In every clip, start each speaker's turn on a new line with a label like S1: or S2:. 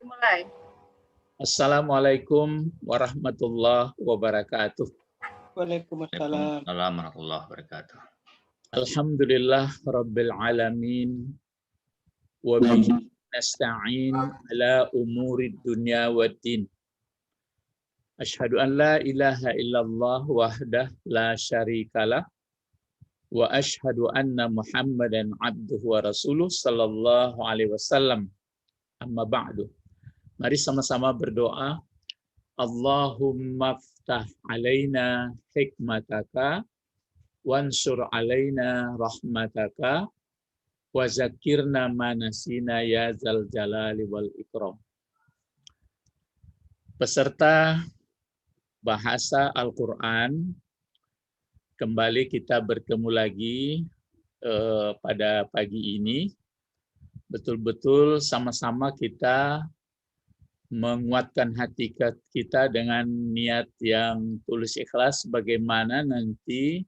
S1: Mulai.
S2: Assalamualaikum warahmatullahi wabarakatuh.
S3: Waalaikumsalam warahmatullahi wabarakatuh.
S2: Alhamdulillah rabbil alamin wa bihi nasta'in ala umuri dunya waddin. Asyhadu an la ilaha illallah wahdah la syarikalah wa asyhadu anna Muhammadan abduhu wa rasuluh sallallahu alaihi wasallam. Amma ba'du. Mari sama-sama berdoa. Allahumma ftah alaina hikmataka wansur alaina rahmataka wa zakirna manasina ya zal jalali wal ikram. Peserta bahasa Al-Quran, kembali kita bertemu lagi pada pagi ini. Betul-betul sama-sama kita menguatkan hati kita dengan niat yang tulus ikhlas bagaimana nanti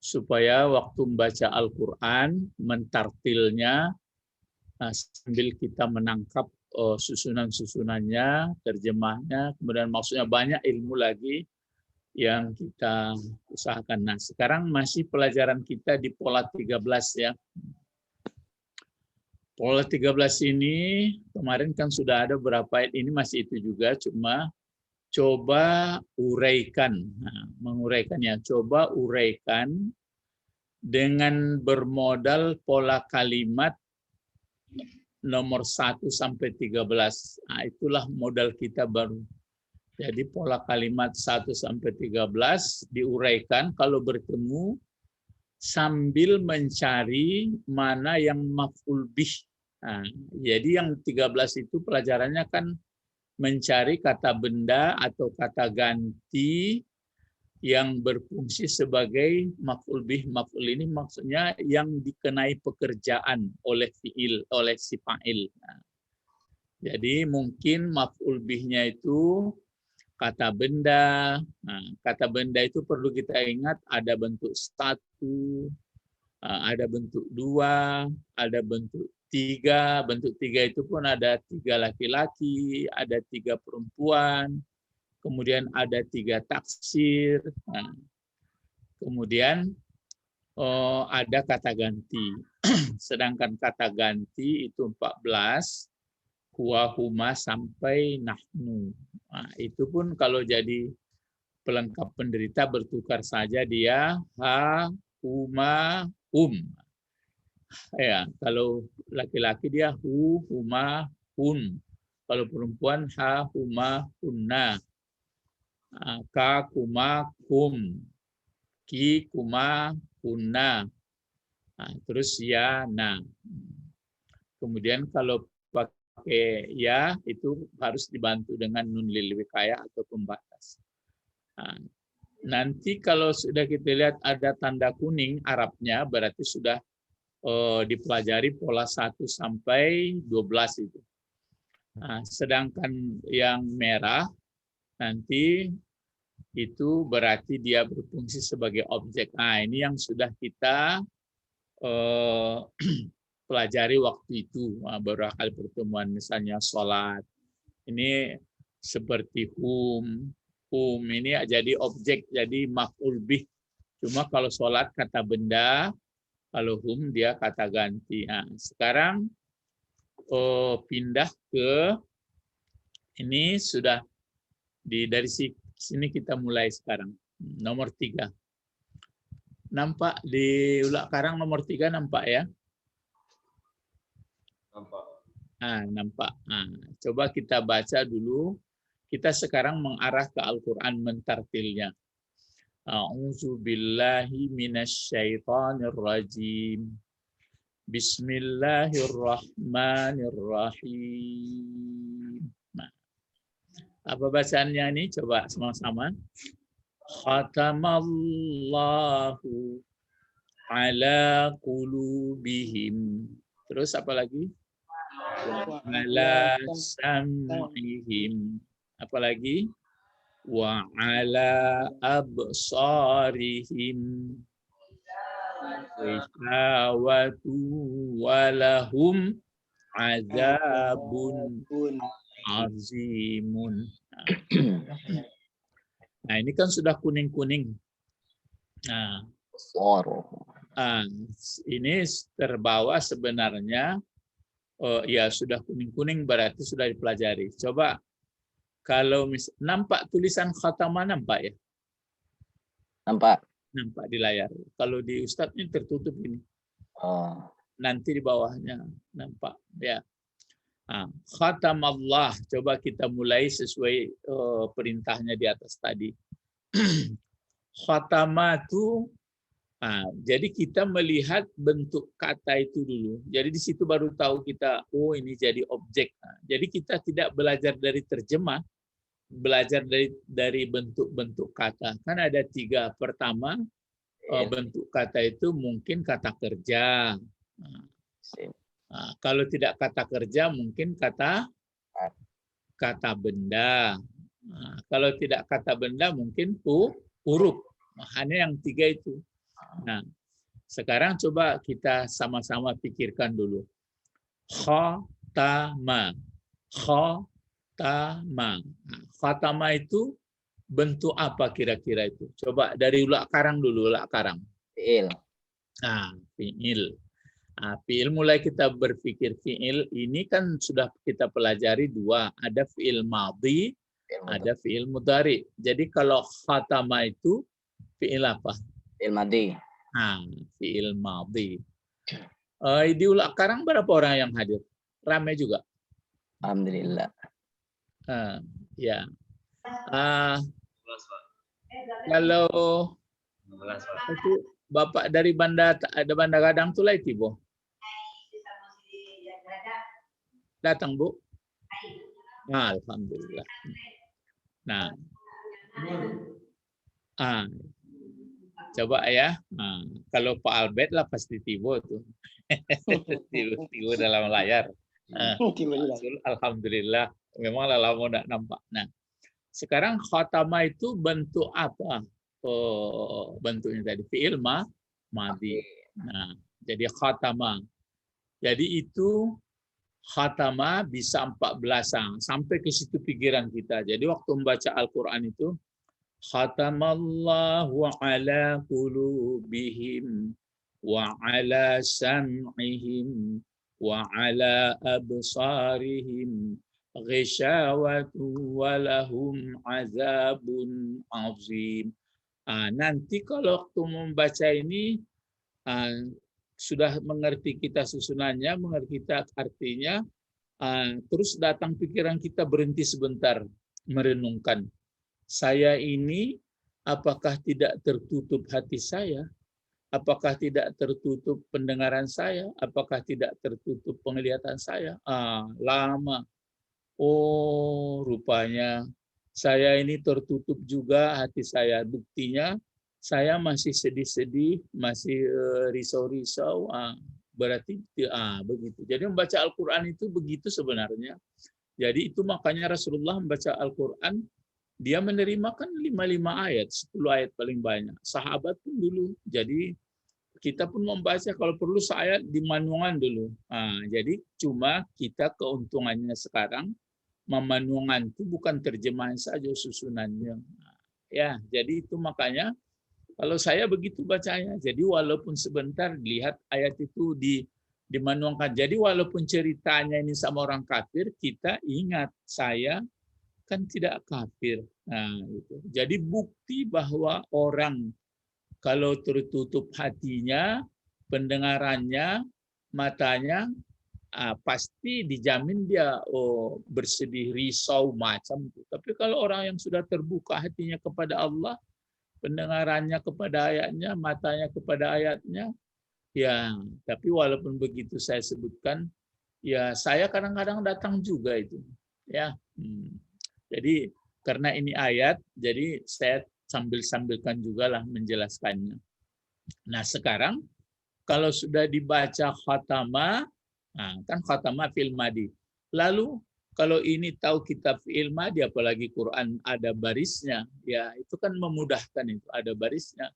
S2: supaya waktu membaca Al-Quran, mentartilnya sambil kita menangkap susunan-susunannya, terjemahnya, kemudian maksudnya banyak ilmu lagi yang kita usahakan. Nah, sekarang masih pelajaran kita di pola 13 ya. Pola 13 ini kemarin kan sudah ada beberapa ayat, ini masih itu juga, cuma coba uraikan. Nah, menguraikannya, coba uraikan dengan bermodal pola kalimat nomor 1 sampai 13. Nah, itulah modal kita baru. Jadi pola kalimat 1 sampai 13 diuraikan kalau bertemu sambil mencari mana yang maf'ul bih. Nah, jadi yang 13 itu pelajarannya kan mencari kata benda atau kata ganti yang berfungsi sebagai maf'ul bih. Maf'ul ini maksudnya yang dikenai pekerjaan oleh fi'il, oleh si fa'il. Nah, jadi mungkin maf'ul bihnya itu kata benda. Nah, kata benda itu perlu kita ingat ada bentuk 1, ada bentuk 2, ada bentuk 3. Bentuk 3 itu pun ada 3 laki-laki, ada 3 perempuan, kemudian ada 3 taksir. Nah, kemudian ada kata ganti. Sedangkan kata ganti itu 14, huwa, huma, sampai nahnu. Nah, itu pun kalau jadi pelengkap penderita bertukar saja dia ha, huma, Ya, kalau laki-laki dia hu, huma, hun. Kalau perempuan ha, huma, hunna. Ka, kuma, kum. Ki, kuma, kunna. Terus ya, na. Kemudian kalau pakai ya itu harus dibantu dengan nun lil wikayah atau pembatas. Nah, nanti kalau sudah kita lihat ada tanda kuning Arabnya berarti sudah dipelajari pola 1 sampai 12 itu. Nah, sedangkan yang merah nanti itu berarti dia berfungsi sebagai objek. Nah, ini yang sudah kita pelajari waktu itu, beberapa kali pertemuan, misalnya sholat. Ini seperti hum ini jadi objek, jadi maf'ul bih. Cuma kalau sholat kata benda, kalau hum dia kata ganti. Nah, sekarang pindah ke ini sudah dari sini kita mulai sekarang. Nomor 3. Nampak di Ulak Karang nomor 3 nampak ya?
S3: Nampak.
S2: Nampak. Coba kita baca dulu. Kita sekarang mengarah ke Al-Quran mentartilnya. A'udzu billahi minasyaitonir rajim. Bismillahirrahmanirrahim. Nah, apa bacaannya ini? Coba sama-sama. Khatamallahu ala qulubihim. Terus apa lagi? Wa ala sam'ihim. Apa lagi? Wa ala absarihim ghishawatu walahum azabun azimun. Nah, ini kan sudah kuning-kuning. Nah, ini terbawa sebenarnya ya sudah kuning-kuning berarti sudah dipelajari. Coba kalau nampak tulisan khatama, nampak ya?
S3: Nampak.
S2: Nampak di layar. Kalau di Ustadz ini tertutup ini.
S3: Oh.
S2: Nanti di bawahnya nampak ya. Khatamallah, coba kita mulai sesuai perintahnya di atas tadi. Khatamatu, jadi kita melihat bentuk kata itu dulu. Jadi di situ baru tahu kita, oh ini jadi objek. Jadi kita tidak belajar dari terjemah, belajar dari bentuk-bentuk kata. Kan ada 3. Pertama, bentuk kata itu mungkin kata kerja. Kalau tidak kata kerja, mungkin kata benda. Kalau tidak kata benda, mungkin huruf. Hanya yang 3 itu. Nah, sekarang coba kita sama-sama pikirkan dulu. Khatama. Khatama. Khatama itu bentuk apa kira-kira itu? Coba dari ulak karang dulu, ulak karang.
S3: Fi'il.
S2: Fi'il. Fi'il, mulai kita berpikir fi'il ini kan sudah kita pelajari 2, ada fi'il madhi, ada fi'il mudhari. Jadi kalau khatama itu fi'il apa?
S3: Fi'il madhi.
S2: Fi'il madhi. Di ulak karang berapa orang yang hadir? Ramai juga.
S3: Alhamdulillah.
S2: Ya. Kalau itu Bapak dari Banda Gadang Tulai Tibo. Datang, Bu? Alhamdulillah. Nah. Coba ya. Kalau Pak Albert lah pasti Tibo tuh. Tibo dalam layar. Alhamdulillah. Memang lama tidak nampak. Nah, sekarang khatama itu bentuk apa? Bentuknya tadi fi'il madhi. Nah, jadi khatama. Jadi itu khatama bisa 14 sampai ke situ pikiran kita. Jadi waktu membaca Al-Qur'an itu khatamallahu ala qulubihim wa ala sam'ihim wa ala absarihim ghishawatu wa lahum azabun azim. Nanti kalau waktu membaca ini sudah mengerti kita susunannya, mengerti kita artinya, terus datang pikiran kita berhenti sebentar merenungkan. Saya ini apakah tidak tertutup hati saya? Apakah tidak tertutup pendengaran saya? Apakah tidak tertutup penglihatan saya? Lama. Oh, rupanya saya ini tertutup juga hati saya. Buktinya saya masih sedih-sedih, masih risau-risau, berarti begitu. Jadi membaca Al-Quran itu begitu sebenarnya. Jadi itu makanya Rasulullah membaca Al-Quran, dia menerima kan 5 ayat, 10 ayat paling banyak. Sahabat pun dulu. Jadi kita pun membaca kalau perlu seayat di manuangan dulu. Jadi cuma kita keuntungannya sekarang, memanuangan itu bukan terjemahan saja susunannya. Ya, jadi itu makanya kalau saya begitu bacanya. Jadi walaupun sebentar lihat ayat itu dimanuangkan. Jadi walaupun ceritanya ini sama orang kafir, kita ingat saya kan tidak kafir. Nah, itu. Jadi bukti bahwa orang kalau tertutup hatinya, pendengarannya, matanya, pasti dijamin dia bersedih, risau macam itu. Tapi kalau orang yang sudah terbuka hatinya kepada Allah, pendengarannya kepada ayatnya, matanya kepada ayatnya, ya. Tapi walaupun begitu saya sebutkan, ya saya kadang-kadang datang juga itu, ya. Jadi karena ini ayat, jadi saya sambil-sambilkan juga lah menjelaskannya. Nah sekarang kalau sudah dibaca khatama, kan khatama fi'il madhi. Lalu kalau ini tahu kitab fi'il madhi, apalagi Quran ada barisnya, ya itu kan memudahkan itu, ada barisnya.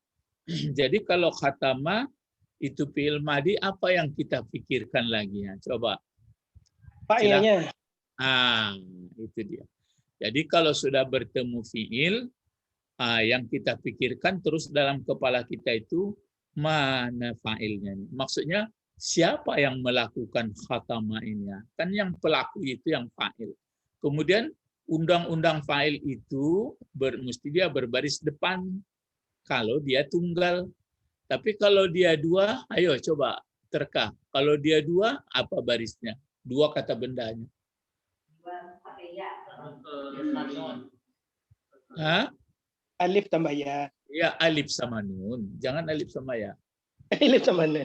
S2: Jadi kalau khatama itu fi'il madhi, apa yang kita pikirkan lagi ya? Coba.
S1: Fa'ilnya.
S2: Itu dia. Jadi kalau sudah bertemu fiil, yang kita pikirkan terus dalam kepala kita itu mana fa'ilnya. Maksudnya siapa yang melakukan khatama ini? Kan yang pelaku itu yang fa'il. Kemudian undang-undang fa'il itu mesti dia berbaris depan kalau dia tunggal. Tapi kalau dia dua, ayo coba terka. Kalau dia dua, apa barisnya? Dua kata bendanya. Hah?
S1: Alif tambah ya.
S2: Ya, alif sama nun. Jangan alif sama ya.
S1: Alif sama nun.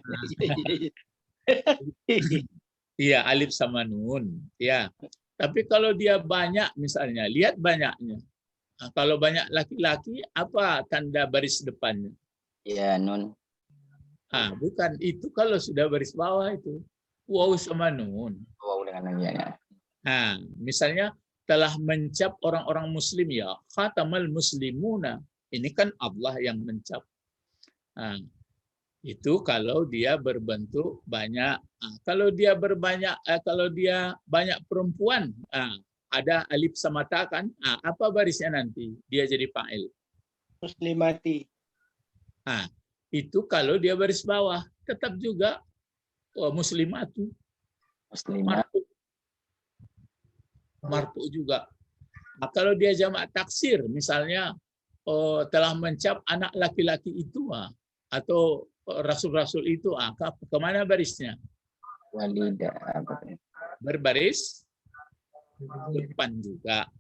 S2: Iya, alif sama nun. Ya. Tapi kalau dia banyak misalnya, lihat banyaknya. Nah, kalau banyak laki-laki, apa tanda baris depannya?
S3: Ya, nun.
S2: Bukan. Itu kalau sudah baris bawah itu. Waw sama nun.
S3: Wow dengan ya.
S2: Nah, misalnya telah mencap orang-orang muslim ya. Khatamal muslimuna. Ini kan Allah yang mencap. Nah, itu kalau dia berbentuk banyak. Kalau dia kalau dia banyak perempuan, ada alif sama ta kan? Apa barisnya nanti? Dia jadi fa'il.
S1: Muslimati.
S2: Itu kalau dia baris bawah, tetap juga muslimatu.
S3: Muslimat.
S2: Marfu juga. Kalau dia jamak taksir, misalnya telah mencap anak laki-laki itu, atau rasul-rasul itu, kemana barisnya?
S3: Walidah.
S2: Berbaris depan juga.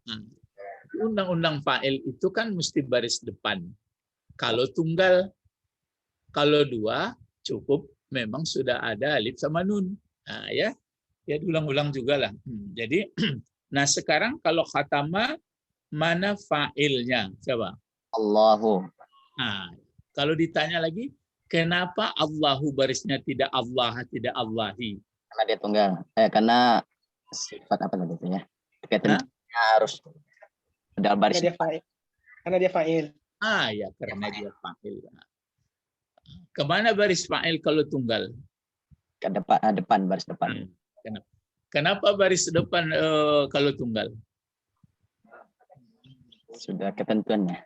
S2: Undang-undang fa'il itu kan mesti baris depan. Kalau tunggal, kalau dua cukup memang sudah ada alif sama nun. Ya diulang-ulang juga lah. Jadi, nah sekarang kalau khatama, mana fa'ilnya? Coba.
S3: Allahu.
S2: Kalau ditanya lagi, kenapa Allahu barisnya tidak Allah, tidak Allahi?
S3: Karena dia tunggal. Karena sifat apa tadi itu ya? Ketentuannya harus ada baris.
S1: Karena dia fa'il.
S2: Ya karena dia fa'il. Kemana baris fa'il kalau tunggal?
S3: Ke depan baris depan.
S2: Kenapa baris depan kalau tunggal?
S3: Sudah ketentuannya.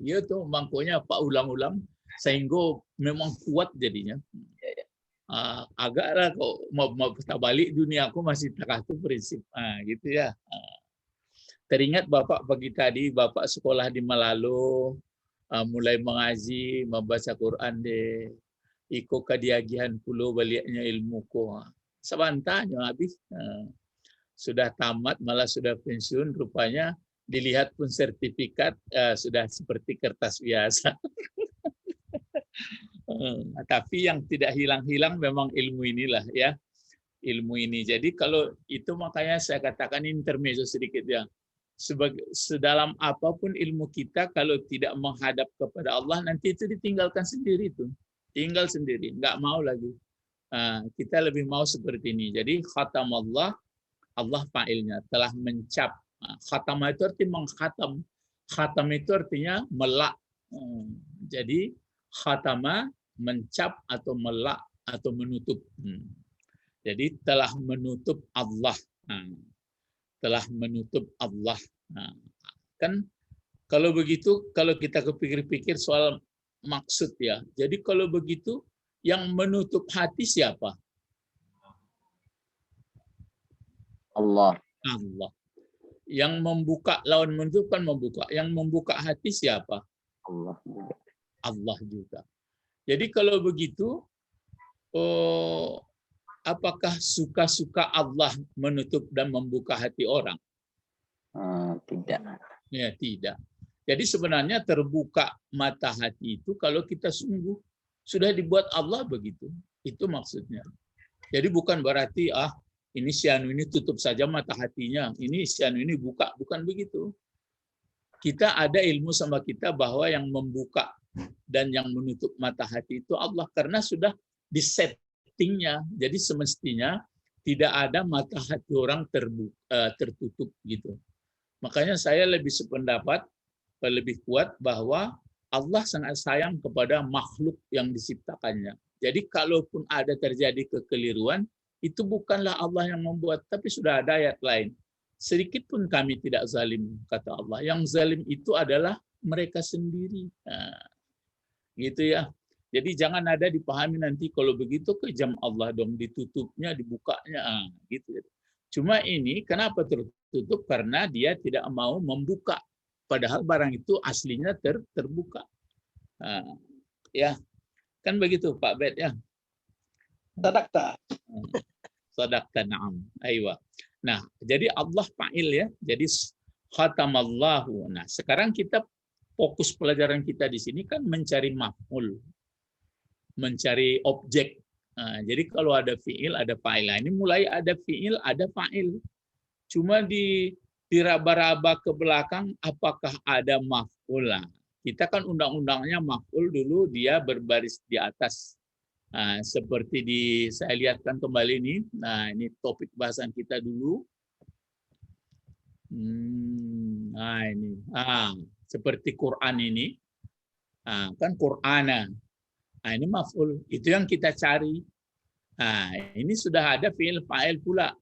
S2: Ya tuh makanya Pak ulang-ulang sehingga memang kuat jadinya. Agaklah kok mau balik dunia aku masih tak tuh prinsip. Gitu ya. Teringat Bapak pagi tadi, Bapak sekolah di Malalo, mulai mengaji, membaca Quran deh. Iko kadiagihan pulau baliknya ilmuku. Sebantanya habis. Sudah tamat, malah sudah pensiun, rupanya dilihat pun sertifikat sudah seperti kertas biasa. Tapi yang tidak hilang-hilang memang ilmu inilah ya. Ilmu ini. Jadi kalau itu makanya saya katakan intermezzo sedikit ya. Sedalam apapun ilmu kita, kalau tidak menghadap kepada Allah, nanti itu ditinggalkan sendiri itu. Tinggal sendiri, nggak mau lagi. Kita lebih mau seperti ini. Jadi khatam Allah fa'ilnya, telah mencap. Khatam itu artinya mengkhatam. Khatam itu artinya melak. Jadi khatama mencap atau melak atau menutup. Jadi telah menutup Allah. Telah menutup Allah. Kan kalau begitu, kalau kita kepikir-pikir soal maksud ya. Jadi kalau begitu, yang menutup hati siapa?
S3: Allah.
S2: Allah. Yang membuka, lawan menutup kan membuka. Yang membuka hati siapa?
S3: Allah juga.
S2: Allah juga. Jadi kalau begitu, apakah suka-suka Allah menutup dan membuka hati orang?
S3: Tidak.
S2: Ya, tidak. Jadi sebenarnya terbuka mata hati itu kalau kita sungguh sudah dibuat Allah begitu. Itu maksudnya. Jadi bukan berarti ini si anu ini tutup saja mata hatinya, ini si anu ini buka, bukan begitu. Kita ada ilmu sama kita bahwa yang membuka dan yang menutup mata hati itu Allah, karena sudah disettingnya. Jadi semestinya tidak ada mata hati orang tertutup gitu. Makanya saya lebih sependapat, lebih kuat bahwa Allah sangat sayang kepada makhluk yang diciptakannya. Jadi kalaupun ada terjadi kekeliruan, itu bukanlah Allah yang membuat, tapi sudah ada ayat lain. Sedikit pun kami tidak zalim, kata Allah. Yang zalim itu adalah mereka sendiri. Nah, gitu ya. Jadi jangan ada dipahami nanti kalau begitu kejam Allah dong, ditutupnya, dibukanya, gitu. Cuma ini kenapa tertutup? Karena dia tidak mau membuka. Padahal barang itu aslinya terbuka. Nah, ya, kan begitu Pak Bet ya.
S1: Sadaqta.
S2: Sadaqta, na'am. Aywa. Nah, jadi Allah fa'il ya. Jadi khatamallahu. Nah, sekarang kita fokus pelajaran kita di sini kan mencari maf'ul, mencari objek. Nah, jadi kalau ada fi'il, ada fa'il. Nah, ini mulai ada fi'il, ada fa'il. Cuma diraba-raba ke belakang, apakah ada maf'ul? Nah, kita kan undang-undangnya maf'ul dulu dia berbaris di atas. Nah, seperti saya lihatkan kembali ini. Nah, ini topik bahasan kita dulu. Nah, ini. Seperti Quran ini. Kan Qur'ana. Nah, ini maf'ul. Itu yang kita cari. Nah, ini sudah ada fi'il fa'il pula.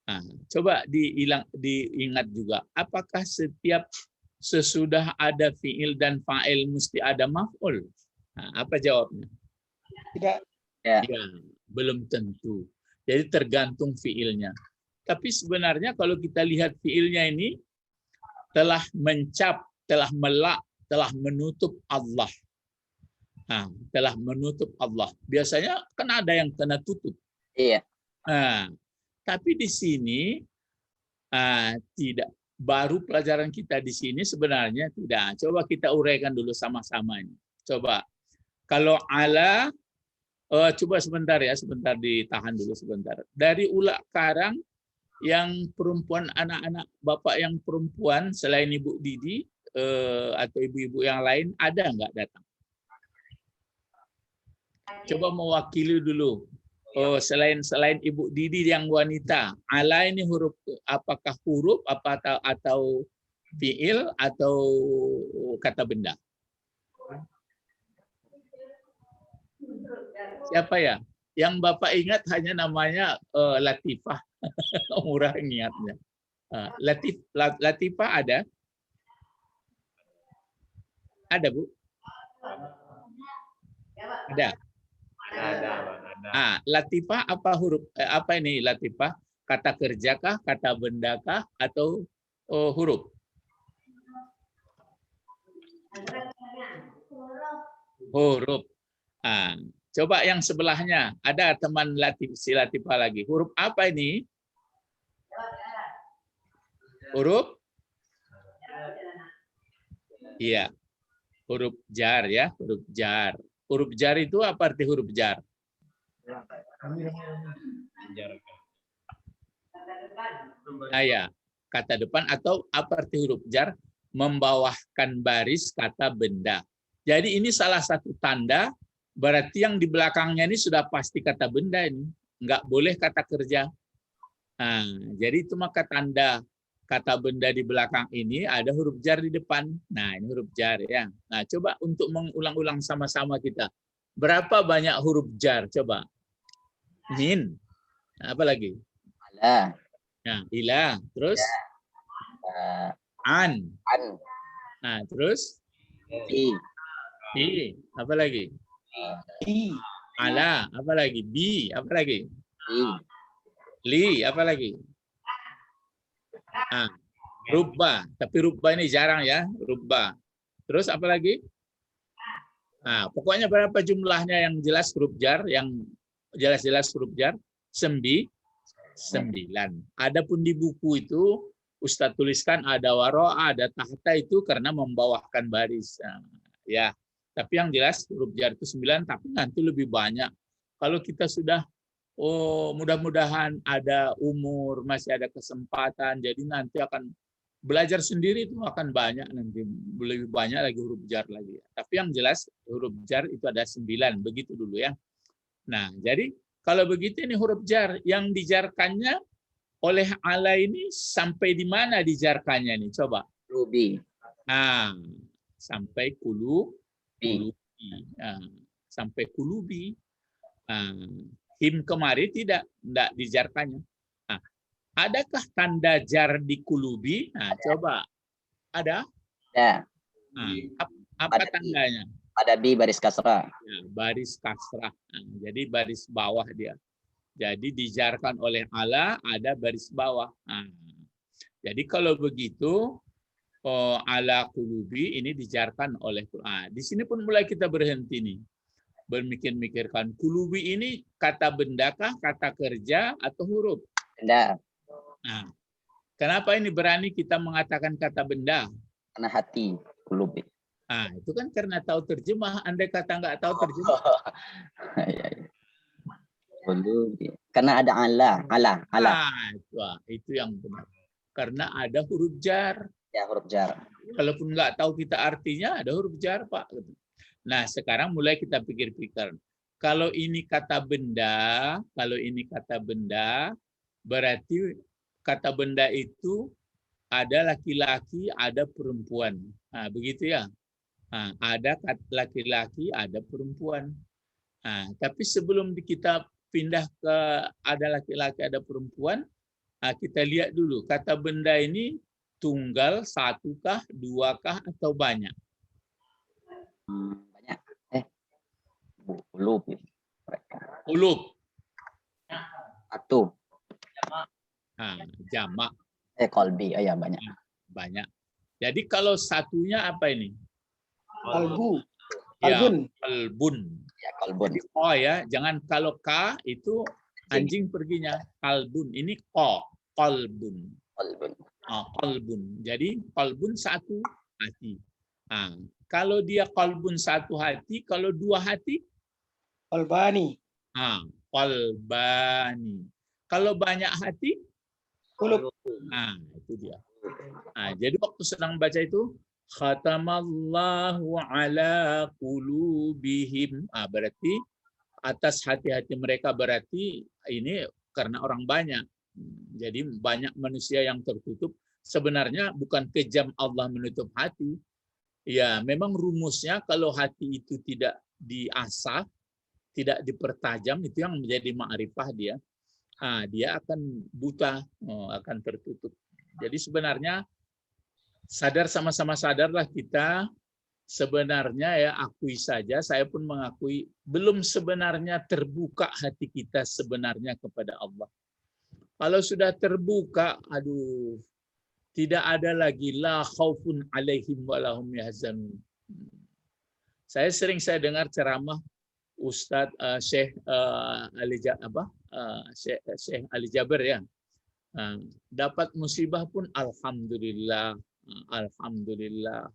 S2: Nah, coba diingat juga. Apakah setiap sesudah ada fi'il dan fa'il mesti ada maf'ul? Nah, apa jawabnya?
S1: Tidak.
S3: Ya.
S2: Ya, belum tentu. Jadi tergantung fiilnya. Tapi sebenarnya kalau kita lihat fiilnya ini telah mencap, telah melak, telah menutup Allah. Nah, telah menutup Allah. Biasanya kan ada yang kena tutup.
S3: Iya.
S2: Nah, tapi di sini tidak. Baru pelajaran kita di sini sebenarnya tidak. Coba kita uraikan dulu sama-sama ini. Coba. Kalau ala coba sebentar ya, sebentar ditahan dulu sebentar. Dari ulak karang yang perempuan, anak-anak bapak yang perempuan selain Ibu Didi atau ibu-ibu yang lain ada nggak datang? Coba mewakili dulu. Oh, selain Ibu Didi yang wanita, ala ini huruf apakah huruf atau fiil atau kata benda? Siapa ya? Yang Bapak ingat hanya namanya Latifah. Murah ingatnya. Latifah ada? Ada, Bu? Ada. Latifah apa huruf? Apa ini Latifah? Kata kerjakah, kata bendakah, atau huruf? Huruf. Coba yang sebelahnya, ada teman si Latifah lagi. Huruf apa ini? Huruf? Iya. Huruf jar ya, huruf jar. Huruf jar itu apa arti huruf jar? Ya, kata depan atau apa arti huruf jar? Membawahkan baris kata benda. Jadi ini salah satu tanda berarti yang di belakangnya ini sudah pasti kata benda ini. Nggak boleh kata kerja. Nah, jadi itu maka tanda kata benda di belakang ini ada huruf jar di depan. Nah, ini huruf jar ya. Nah, coba untuk mengulang-ulang sama-sama kita. Berapa banyak huruf jar? Coba. Min. Nah, apa lagi?
S3: Ala.
S2: Nah, ila. Terus? An. Nah, terus?
S3: Fi.
S2: Fi. Apa lagi?
S1: I.
S2: Ala. Apa lagi? Bi. Apa lagi?
S3: Fi.
S2: Li. Apa lagi? Rubba. Tapi rubba ini jarang ya. Rubba. Terus apa lagi? Nah, pokoknya berapa jumlahnya yang jelas huruf jar, yang jelas-jelas huruf jar? 9. Adapun di buku itu Ustadz tuliskan ada waro'a, ada tahta itu karena membawahkan baris. Nah, ya, tapi yang jelas huruf jar itu 9, tapi nanti lebih banyak. Kalau kita sudah, mudah-mudahan ada umur, masih ada kesempatan, jadi nanti akan belajar sendiri itu akan banyak nanti, lebih banyak lagi huruf jar lagi. Tapi yang jelas huruf jar itu ada 9, begitu dulu ya. Nah, jadi kalau begitu ini huruf jar yang dijarkannya oleh ala ini sampai di mana dijarkannya nih? Coba.
S3: Rubi.
S2: Nah, sampai kulubi.
S3: Bi.
S2: Nah, sampai kulubi. Nah, him kemari tidak dijarkannya. Nah, adakah tanda jar di kulubi? Nah, coba. Ada?
S3: Ya,
S2: Nah, apa
S3: Ada di-
S2: tandanya?
S3: ada bi baris kasrah.
S2: Ya, baris kasrah. Nah, jadi baris bawah dia. Jadi dijarkan oleh ala ada baris bawah. Nah, jadi kalau begitu ala kulubi ini dijarkan oleh Quran. Di sini pun mulai kita berhenti nih. Bermikir-mikirkan kulubi ini kata bendakah, kata kerja atau huruf?
S3: Benda,
S2: Nah, kenapa ini berani kita mengatakan kata benda?
S3: karena hati, kulubi.
S2: Nah, itu kan karena tahu terjemah. Andai kata nggak tahu terjemah,
S3: Ya, ya. Kulubi. Karena ada ala.
S2: itu yang benar. Karena ada huruf jar.
S3: Ya, huruf jar.
S2: Kalaupun nggak tahu kita artinya, ada huruf jar, Pak. Nah, sekarang mulai kita pikir-pikir. Kalau ini kata benda, berarti kata benda itu ada laki-laki, ada perempuan. Nah, begitu ya. Nah, ada laki-laki, ada perempuan. Nah, tapi sebelum kita pindah ke ada laki-laki, ada perempuan, kita lihat dulu kata benda ini tunggal, satukah, duakah, atau banyak?
S3: Banyak. Kulubi. Mereka.
S2: Ulub.
S3: Satu.
S2: Nah, jamak
S3: Kolbi. Oh ya, banyak.
S2: banyak. Jadi kalau satunya apa ini?
S1: Kalbu.
S2: Ya,
S1: Kalbun.
S2: kalbun.
S3: Ya, kolbun.
S2: Jadi o ya, jangan kalau k itu anjing perginya. Kalbun. Ini o, kalbun.
S3: Kolbun.
S2: Kalbun. Jadi kalbun satu hati. Nah, kalau dia kalbun satu hati, kalau dua hati,
S1: Kalbani.
S2: kalbani. Kalau banyak hati,
S1: Kulub.
S2: nah itu dia. Nah, jadi waktu sedang baca itu, khatamallahu ala qulubihim. Berarti atas hati-hati mereka, berarti ini karena orang banyak. Jadi banyak manusia yang tertutup. Sebenarnya bukan kejam Allah menutup hati. Ya, memang rumusnya kalau hati itu tidak diasah, tidak dipertajam, itu yang menjadi ma'rifah dia. Dia akan buta, akan tertutup. Jadi sebenarnya sama-sama sadarlah kita, sebenarnya ya akui saja, saya pun mengakui belum sebenarnya terbuka hati kita sebenarnya kepada Allah. Kalau sudah terbuka, aduh, tidak ada lagi la khaufun alaihim wa lahum yahzanun. Saya dengar ceramah Ustadz Syekh Syekh Ali Jaber ya. Dapat musibah pun alhamdulillah, alhamdulillah.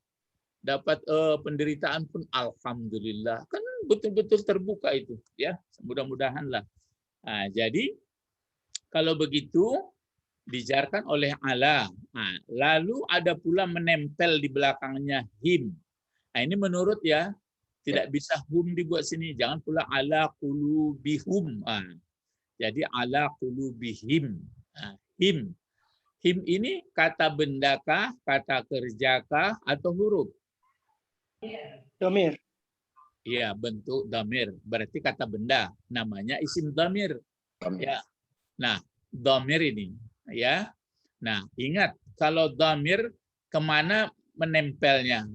S2: Dapat penderitaan pun alhamdulillah. Kan betul-betul terbuka itu ya. Mudah-mudahan lah. Jadi kalau begitu dijarkan oleh ala. Lalu ada pula menempel di belakangnya him. Ini menurut ya, tidak bisa hum dibuat sini. Jangan pula ala qulubihum. Jadi ala qulubihim. Him. Him ini kata bendakah, kata kerjakah, atau huruf?
S1: Domir.
S2: Iya, bentuk damir. Berarti kata benda. Namanya isim damir. Ya. Nah, damir ini. Ya. Nah, ingat. Kalau damir, kemana menempelnya?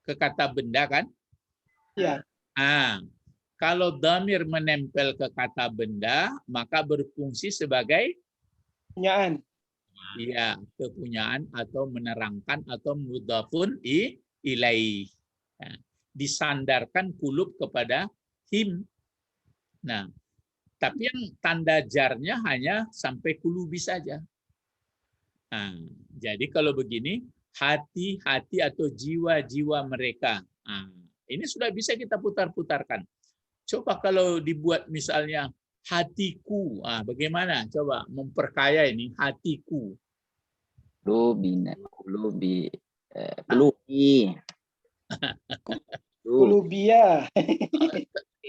S2: Ke kata benda kan?
S1: Ya.
S2: Kalau damir menempel ke kata benda, maka berfungsi sebagai
S1: Kepunyaan.
S2: iya, kepunyaan atau menerangkan atau mudhafun ilaih. Disandarkan kulub kepada him. Nah, tapi yang tanda jarnya hanya sampai kulubi saja. Jadi kalau begini, hati-hati atau jiwa-jiwa mereka. Ini sudah bisa kita putar-putarkan. Coba kalau dibuat misalnya hatiku, bagaimana? Coba memperkaya ini hatiku.
S3: Kulubi.
S1: Kulubia.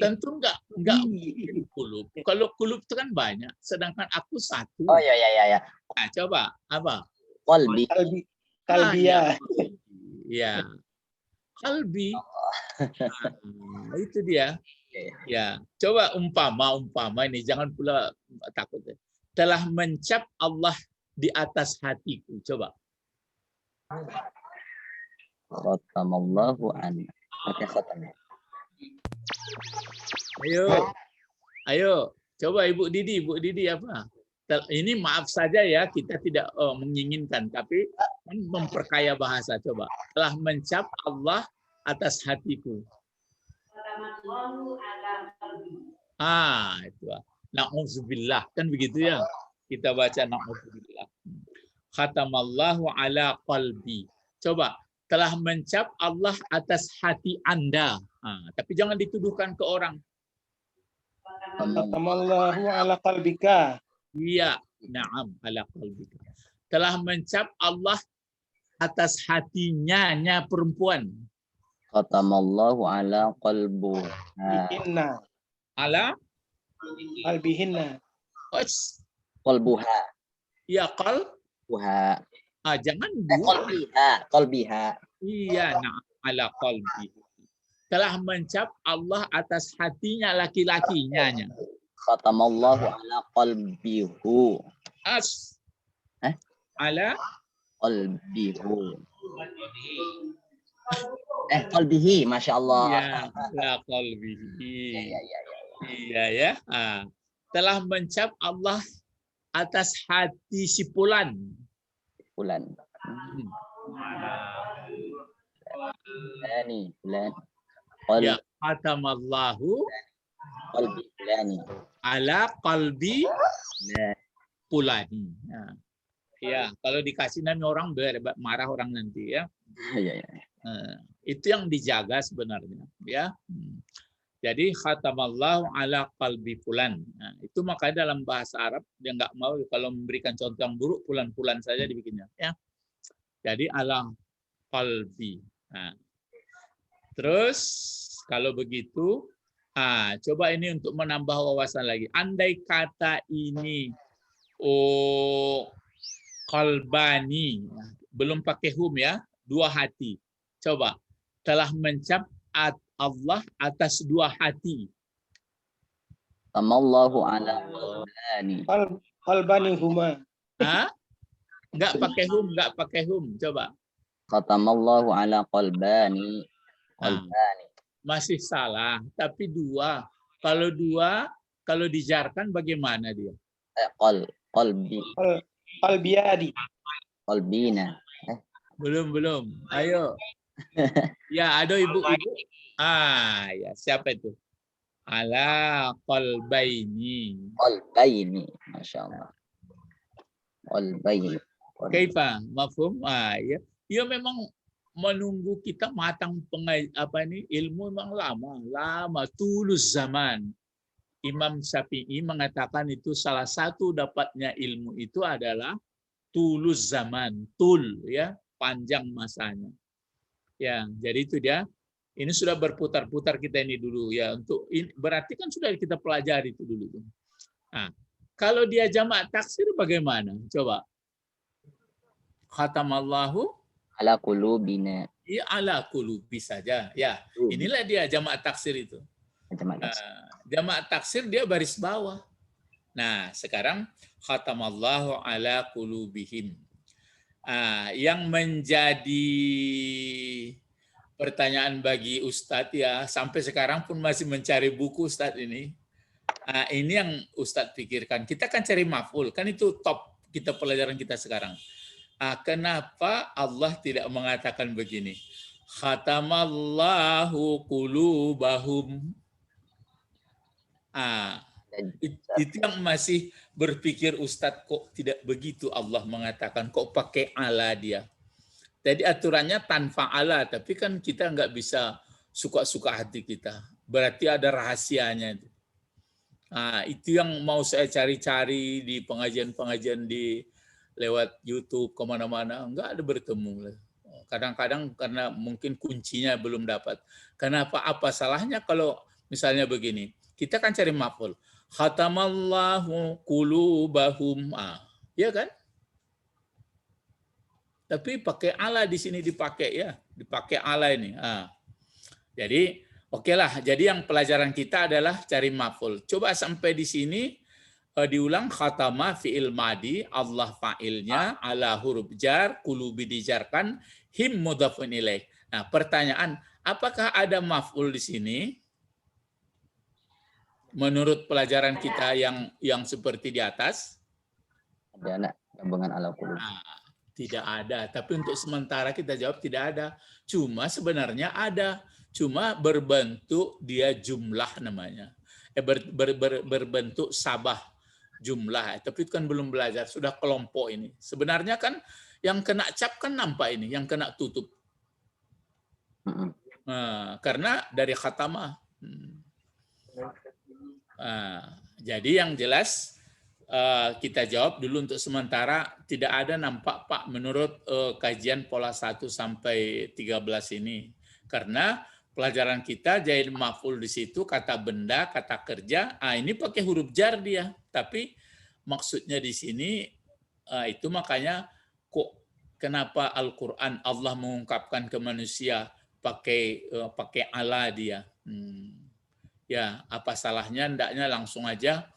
S2: Tentu enggak mungkin kulub. Kalau kulub itu kan banyak, sedangkan aku satu.
S3: Oh ya.
S2: Coba apa?
S3: Kolbi.
S1: Kalbia.
S2: Ya. Kalbi. Itu dia. Ya, coba umpama ini, jangan pula takut. Telah mencap Allah di atas hatiku. Coba.
S3: Khatamallahu an. Pakai khatam.
S2: Ayo, coba Ibu Didi apa? Ini maaf saja ya, kita tidak menginginkan, tapi memperkaya bahasa. Coba. Telah mencap Allah atas hatiku. Itu. Na'udzubillah, kan begitu ya? Kita baca na'udzubillah. Khatamallahu ala qalbi. Coba, telah mencap Allah atas hati Anda. Tapi jangan dituduhkan ke orang.
S1: Khatamallahu ala qalbika.
S2: Iya, na'am ala qalbika. Telah mencap Allah atas hatinya perempuan.
S3: Khatamallahu ala
S1: Bihinna.
S2: Ala
S1: Qalbihinna.
S3: qalbuha.
S2: Ya,
S3: Buha.
S2: jangan dua.
S3: Qalbiha.
S2: Iya, na'am ala qalbi. Telah mencap Allah atas hatinya laki-lakinya.
S3: Khatamallahu ala qalbihu.
S2: Ala
S3: Qalbihu. Qalbihi, Masya Allah.
S2: ya, ala qalbihi. Iya ya. Telah mencap Allah atas hati si Fulan.
S3: Bulan. Bulan.
S2: Ya, khatamallahu
S3: Qalbi fulani.
S2: ala qalbi
S3: Nah,
S2: fulani. Ya, kalau dikasih nama orang marah orang nanti ya.
S3: ya.
S2: Itu yang dijaga sebenarnya ya. Jadi khatamallahu ala qalbi fulan. Itu makanya dalam bahasa Arab dia nggak mau kalau memberikan contoh yang buruk fulan-fulan saja dibikinnya ya. Jadi ala qalbi. Terus kalau begitu coba ini untuk menambah wawasan lagi. Andai kata ini qalbani, belum pakai hum ya, dua hati. Coba, telah mencap Allah atas dua hati.
S3: Tamallahu ala qalbani.
S1: Qalbani huma.
S2: Enggak pakai hum, coba.
S3: Khatamallahu ala qalbani. Qalbani.
S2: Masih salah, tapi dua. Kalau dijarkan bagaimana dia?
S3: Qalbi.
S1: Qalbiyadi.
S3: Qalbina.
S2: Belum. Ayo. Ya, ada ibu. Ya, siapa itu? Ala qalbaini.
S3: Qalbaini. Masya Allah. Qalbaini.
S2: Kaifa? Mafhum? Ya. Ya memang menunggu kita matang ilmu memang lama, tulus zaman. Imam Syafi'i mengatakan itu salah satu dapatnya ilmu itu adalah tulus zaman, ya, panjang masanya. Ya, jadi itu dia. Ini sudah berputar-putar kita ini dulu ya, berarti kan sudah kita pelajari itu dulu. Kalau dia jamak taksir bagaimana? Coba. Khatamallahu
S3: ala qulubina.
S2: Ya, ala qulubi saja. Ya, inilah dia jamak taksir itu. Jamak taksir dia baris bawah. Nah, sekarang khatamallahu ala qulubihim. Yang menjadi pertanyaan bagi Ustadz ya, sampai sekarang pun masih mencari buku Ustadz ini. Ini yang Ustadz pikirkan. Kita kan cari maf'ul, kan itu top kita pelajaran kita sekarang. Kenapa Allah tidak mengatakan begini? Khatamallahu qulubahum. Itu yang masih berpikir Ustadz, kok tidak begitu Allah mengatakan, kok pakai ala dia. Jadi aturannya tanpa ala, tapi kan kita nggak bisa suka-suka hati kita. Berarti ada rahasianya. Itu yang mau saya cari-cari di pengajian-pengajian di lewat YouTube kemana-mana, nggak ada bertemu. Kadang-kadang karena mungkin kuncinya belum dapat. Kenapa? Apa salahnya kalau misalnya begini? Kita kan cari maf'ul. Khatamallahu qulubahum. Ya kan? Tapi pakai ala di sini dipakai ya. Dipakai ala ini. Jadi Oke lah, jadi yang pelajaran kita adalah cari maf'ul. Coba sampai di sini diulang khatama fi'il madi, Allah fa'ilnya, ala huruf jar, kulubi dijarkan, him mudhafun ilaih. Nah, pertanyaan, apakah ada maf'ul di sini? Menurut pelajaran kita yang seperti di atas?
S3: Ada anak gabungan ala qulub.
S2: Nah, tidak ada. Tapi untuk sementara kita jawab tidak ada. Cuma sebenarnya ada. Cuma berbentuk dia jumlah namanya. Berbentuk sabah jumlah. Tapi itu kan belum belajar. Sudah kelompok ini. Sebenarnya kan yang kena cap kan nampak ini. Yang kena tutup. Nah, karena dari khatamah. Jadi yang jelas kita jawab dulu untuk sementara tidak ada nampak Pak menurut kajian pola 1 sampai 13 ini. Karena pelajaran kita jail maf'ul di situ kata benda, kata kerja, ini pakai huruf jar dia. Tapi maksudnya di sini itu makanya kok kenapa Al-Qur'an Allah mengungkapkan ke manusia pakai ala dia. Ya, apa salahnya hendaknya langsung aja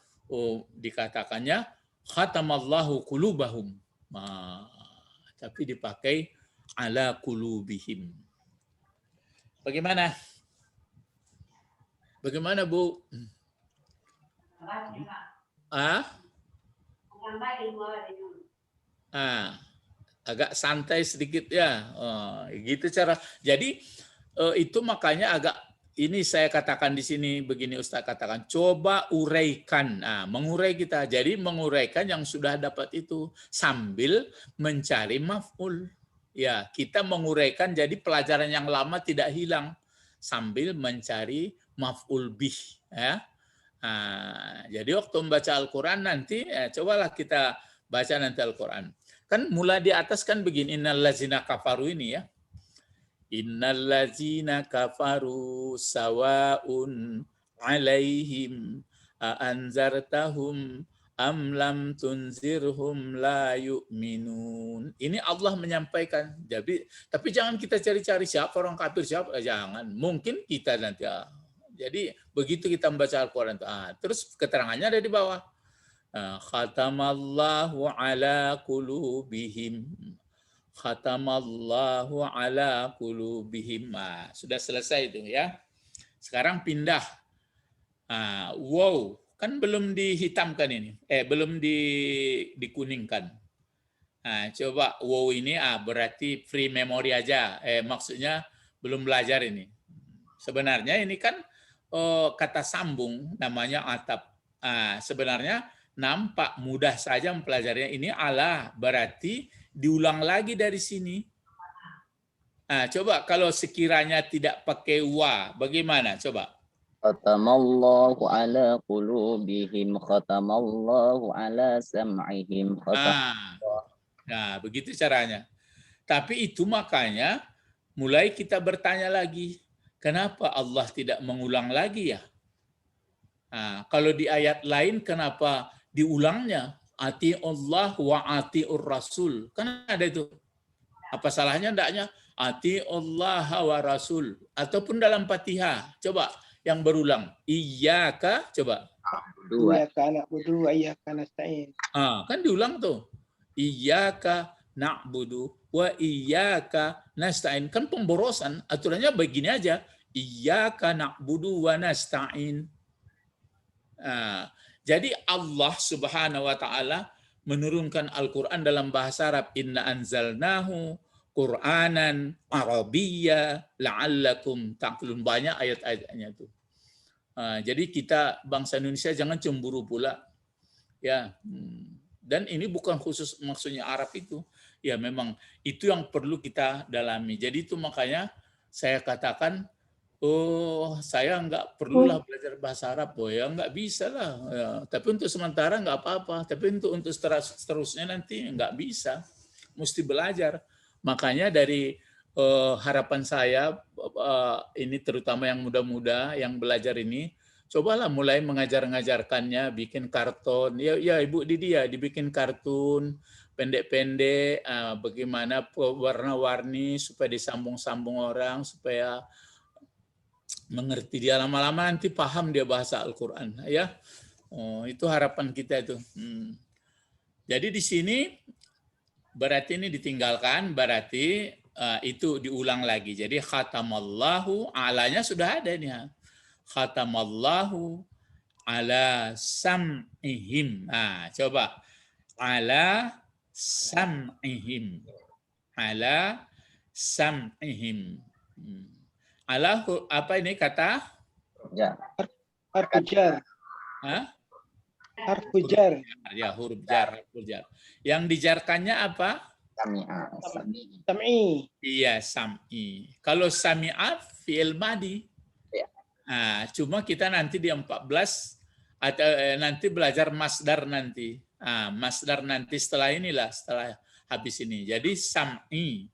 S2: dikatakannya khatamallahu qulubahum. Tapi dipakai ala qulubihim. Bagaimana? Bagaimana, Bu? Agak santai sedikit ya. Gitu cara. Jadi itu makanya agak ini saya katakan di sini begini Ustaz katakan coba uraikan. Mengurai kita. Jadi menguraikan yang sudah dapat itu sambil mencari maf'ul. Ya, kita menguraikan jadi pelajaran yang lama tidak hilang sambil mencari maf'ul bih ya. Jadi waktu membaca Al-Qur'an nanti cobalah kita baca nanti Al-Qur'an. Kan mulai di atas kan begini innallazina kafaru ini ya. Innallazina kafaru sawaun alaihim anzartahum am lam tunzirhum la yu'minun. Ini Allah menyampaikan. Tapi jangan kita cari-cari siapa orang kafir siapa, jangan. Mungkin kita nanti. Jadi begitu kita membaca Al-Qur'an terus keterangannya ada di bawah. Khatamallahu ala qulubihim. Khatamallahu ala qulubihim. Sudah selesai itu ya. Sekarang pindah. Wow, kan belum dihitamkan ini. Belum dikuningkan. Coba wow ini berarti free memory aja. Maksudnya belum belajar ini. Sebenarnya ini kan kata sambung namanya atap. Sebenarnya nampak mudah saja mempelajarinya. Ini ala berarti diulang lagi dari sini. Coba kalau sekiranya tidak pakai wa, bagaimana? Coba.
S3: Khatamallahu ala qulubihim, khatamallahu ala sam'ihim.
S2: Nah, begitu caranya. Tapi itu makanya mulai kita bertanya lagi, kenapa Allah tidak mengulang lagi ya? Kalau di ayat lain kenapa diulangnya? Ati Allah wa atiur Rasul. Kan ada itu. Apa salahnya hendaknya ati Allah wa Rasul ataupun dalam Fatihah. Coba yang berulang. Iyyaka coba.
S1: Iyyaka na'budu wa iyyaka nasta'in.
S2: Kan diulang tuh. Iyyaka na'budu wa iyyaka nasta'in. Kan pemborosan. Aturannya begini aja. Iyyaka na'budu wa nasta'in. Jadi Allah Subhanahu wa taala menurunkan Al-Qur'an dalam bahasa Arab. Inna anzalnahu Qur'anan Arabiyya la'allakum taqilun. Banyak ayat-ayatnya itu. Jadi kita bangsa Indonesia jangan cemburu pula. Ya. Dan ini bukan khusus maksudnya Arab itu. Ya memang itu yang perlu kita dalami. Jadi itu makanya saya katakan saya nggak perlulah belajar bahasa Arab, ya nggak bisa lah. Ya. Tapi untuk sementara nggak apa-apa. Tapi untuk seterusnya nanti nggak bisa, mesti belajar. Makanya dari harapan saya ini terutama yang muda-muda yang belajar ini, cobalah mulai mengajarkannya, bikin kartun. Ya Ibu Didi ya, dibikin kartun pendek-pendek, bagaimana warna-warni supaya disambung-sambung orang supaya mengerti dia lama-lama nanti paham dia bahasa Al-Qur'an ya. Oh, itu harapan kita itu. Jadi di sini berarti ini ditinggalkan, berarti itu diulang lagi. Jadi khatamallahu, alanya sudah ada ini. Khatamallahu ala sam'ihim. Nah, coba. Ala sam'ihim. Ala sam'ihim. Ala apa ini kata?
S3: Ya.
S1: Harfu jar.
S2: Hah?
S1: Harfu jar.
S2: Ya, huruf jar, huruf jar. Yang dijarkannya apa?
S1: Sam'i.
S2: Iya, sam'i. Kalau sami'a fi'il madi.
S3: Ya.
S2: Nah, cuma kita nanti di 14 atau nanti belajar masdar nanti. Masdar nanti setelah inilah, setelah habis ini. Jadi sam'i.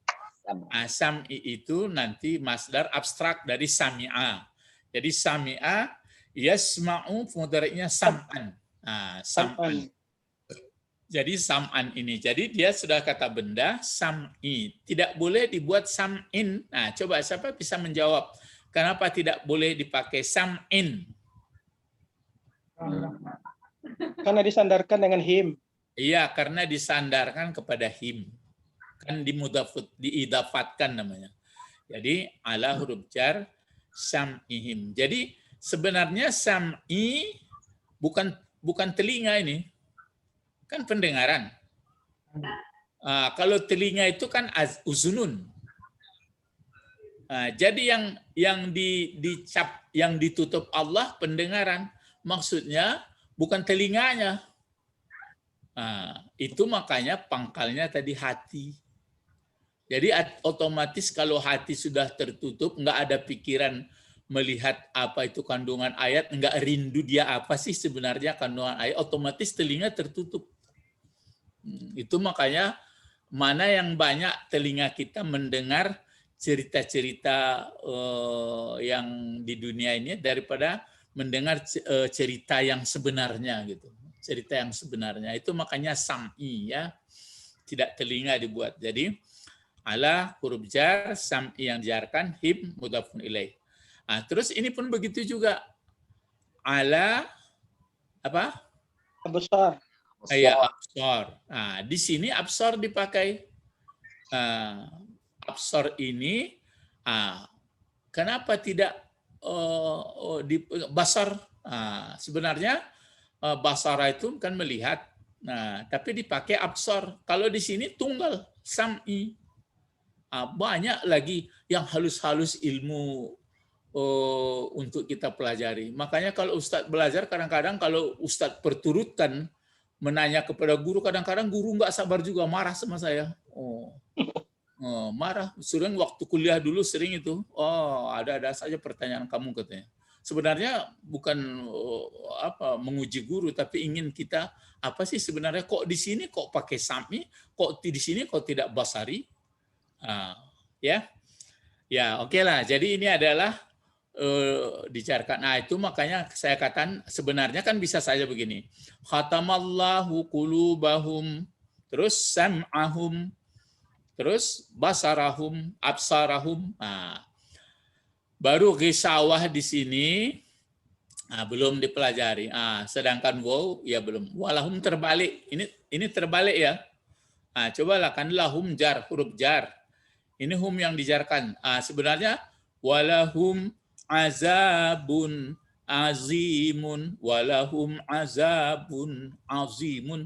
S2: Sam'i itu nanti masdar abstrak dari sami'a. Jadi sami'a yasma'u mudhari'nya sam'an. Sam'an. Jadi sam'an ini. Jadi dia sudah kata benda sam'i. Tidak boleh dibuat sam'in. Nah, coba siapa bisa menjawab kenapa tidak boleh dipakai sam'in?
S1: Karena disandarkan dengan him.
S2: Iya, karena disandarkan kepada him. Kan diidafatkan namanya. Jadi ala huruf jar sam'ihim. Jadi sebenarnya sam'i bukan telinga ini. Kan pendengaran. Kalau telinga itu kan uzunun. Jadi yang ditutup Allah pendengaran. Maksudnya bukan telinganya. Itu makanya pangkalnya tadi hati. Jadi otomatis kalau hati sudah tertutup, nggak ada pikiran melihat apa itu kandungan ayat, nggak rindu dia apa sih sebenarnya kandungan ayat, otomatis telinga tertutup. Itu makanya mana yang banyak telinga kita mendengar cerita-cerita yang di dunia ini daripada mendengar cerita yang sebenarnya gitu. Cerita yang sebenarnya itu makanya sam'i ya, tidak telinga dibuat. Jadi ala huruf jar sam'i yang dijarkan, him mudhafun ilaih. Terus ini pun begitu juga. Ala apa?
S1: Absar.
S2: Ya, absor. Di sini absor dipakai. Absor ini kenapa tidak di basar? Sebenarnya basara itu kan melihat. Tapi dipakai absor. Kalau di sini tunggal sam'i. Banyak lagi yang halus-halus ilmu untuk kita pelajari. Makanya kalau Ustadz belajar, kadang-kadang kalau Ustadz perturutkan menanya kepada guru, kadang-kadang guru nggak sabar juga, marah sama saya. Marah. Sering waktu kuliah dulu sering itu. Ada saja pertanyaan kamu katanya. Sebenarnya bukan menguji guru, tapi ingin kita apa sih sebenarnya kok di sini kok pakai sami, kok di sini kok tidak basari. Ya, oke lah. Jadi ini adalah dijarkan. Itu makanya saya katakan sebenarnya kan bisa saja begini. Khatamallahu qulubahum, terus sam'ahum, terus basarahum, absarahum. Baru gisawah di sini belum dipelajari. Sedangkan wow ya belum. Walahum terbalik. Ini terbalik ya. Cobalah kan lahum jar, huruf jar. Ini hum yang dijarkan. Sebenarnya walahum azabun azimun, walahum azabun azimun.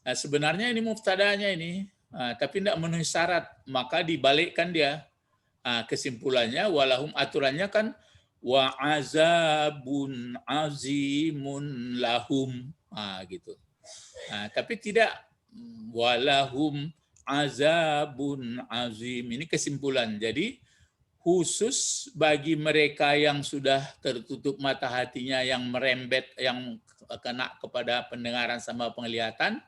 S2: Sebenarnya ini mubtadanya ini, tapi tidak memenuhi syarat, maka dibalikkan dia. Kesimpulannya walahum, aturannya kan wa azabun azimun lahum, gitu. Tapi tidak walahum azabun azim. Ini kesimpulan. Jadi khusus bagi mereka yang sudah tertutup mata hatinya, yang merembet, yang kena kepada pendengaran sama penglihatan,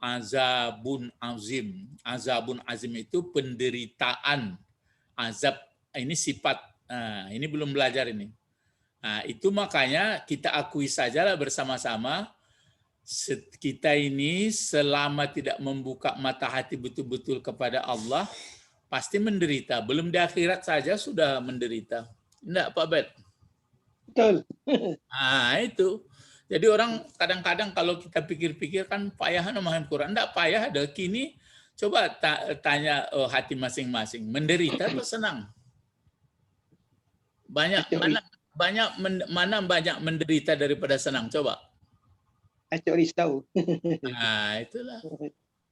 S2: azabun azim. Azabun azim itu penderitaan. Azab ini sifat. Ini belum belajar ini. Itu makanya kita akui sajalah bersama-sama, kita ini selama tidak membuka mata hati betul-betul kepada Allah, pasti menderita. Belum di akhirat saja sudah menderita. Enggak, Pak Bet?
S1: Betul.
S2: Nah, itu. Jadi orang kadang-kadang kalau kita pikir-pikir kan payah memahami Quran. Enggak payah ada. Kini coba tanya hati masing-masing. Menderita atau senang? Mana banyak menderita daripada senang? Coba.
S1: Acok risau.
S2: Nah, itulah.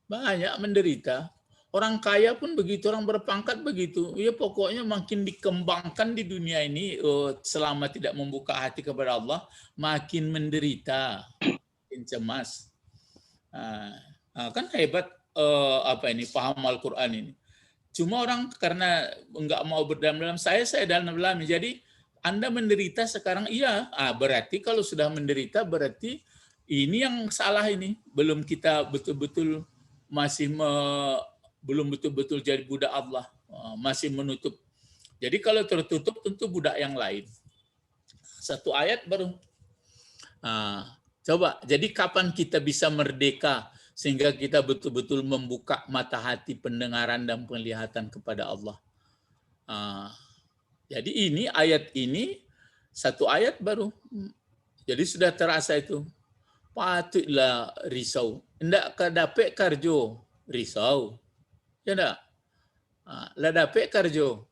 S2: Banyak menderita. Orang kaya pun begitu, orang berpangkat begitu. Ya pokoknya makin dikembangkan di dunia ini selama tidak membuka hati kepada Allah, makin menderita, makin cemas. Kan hebat paham Al-Quran ini. Cuma orang karena enggak mau berdalam-dalam, saya dalam-dalam. Jadi Anda menderita sekarang, iya. Berarti kalau sudah menderita, berarti ini yang salah ini. Belum kita betul-betul belum betul-betul jadi budak Allah, masih menutup. Jadi kalau tertutup tentu budak yang lain. Satu ayat baru. Coba, jadi kapan kita bisa merdeka sehingga kita betul-betul membuka mata hati pendengaran dan penglihatan kepada Allah. Jadi ini ayat ini satu ayat baru. Jadi sudah terasa itu. Patutlah risau. Ndak kadapek karjo risau. Ya enggak? Lah dapet karjo.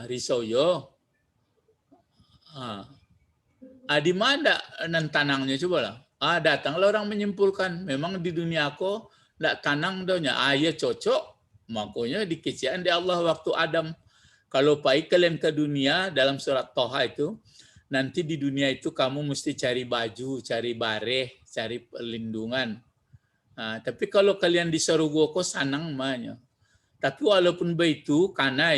S2: Risau yo. Di mana nan tanangnya coba lah. Datanglah orang menyimpulkan memang di dunia aku ndak tanang donya. Ya cocok. Makanya dikecian di Allah waktu Adam. Kalau pai kalian ke dunia dalam surat Toha itu, nanti di dunia itu kamu mesti cari baju, cari bareh, cari perlindungan. Tapi kalau kalian di surga kok sanang mahnya. Tapi walaupun begitu karena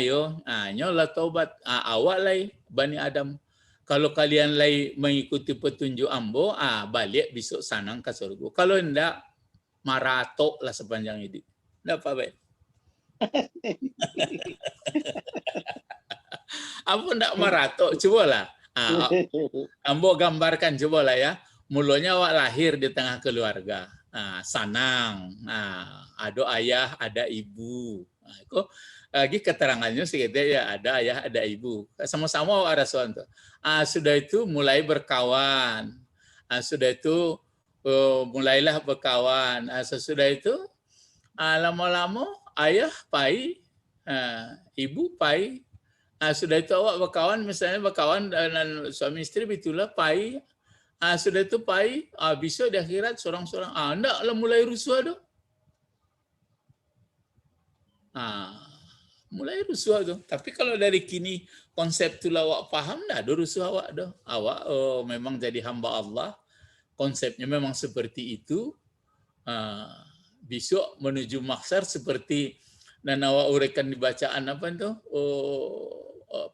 S2: nyolah taubat awak lai Bani Adam. Kalau kalian lai mengikuti petunjuk ambo, balik besok sanang ke surga. Kalau enggak maratok lah sepanjang hidup. Enggak apa baik. Apa enggak maratok? Cobalah. Ambo gambarkan cobalah ya. Mulanya awak lahir di tengah keluarga. Sanang, ada ayah, ada ibu. Itu lagi keterangannya sih ya ada ayah, ada ibu. Sama-sama ada suatu. Sudah itu mulai berkawan. Sudah itu mulailah berkawan. Sesudah itu lama-lama ayah pai, ibu pai. Sudah itu awak berkawan, misalnya berkawan dengan suami istri itulah pai. Sudah itu pai, bisa di akhirat seorang-seorang. Enggak lah mulai rusuh dah. Mulai rusuh tu. Tapi kalau dari kini konsep tu awak faham dah, rusuh awak dah. Awak memang jadi hamba Allah. Konsepnya memang seperti itu. Besok menuju mahsyar seperti dan awak uraikan di bacaan apa tu?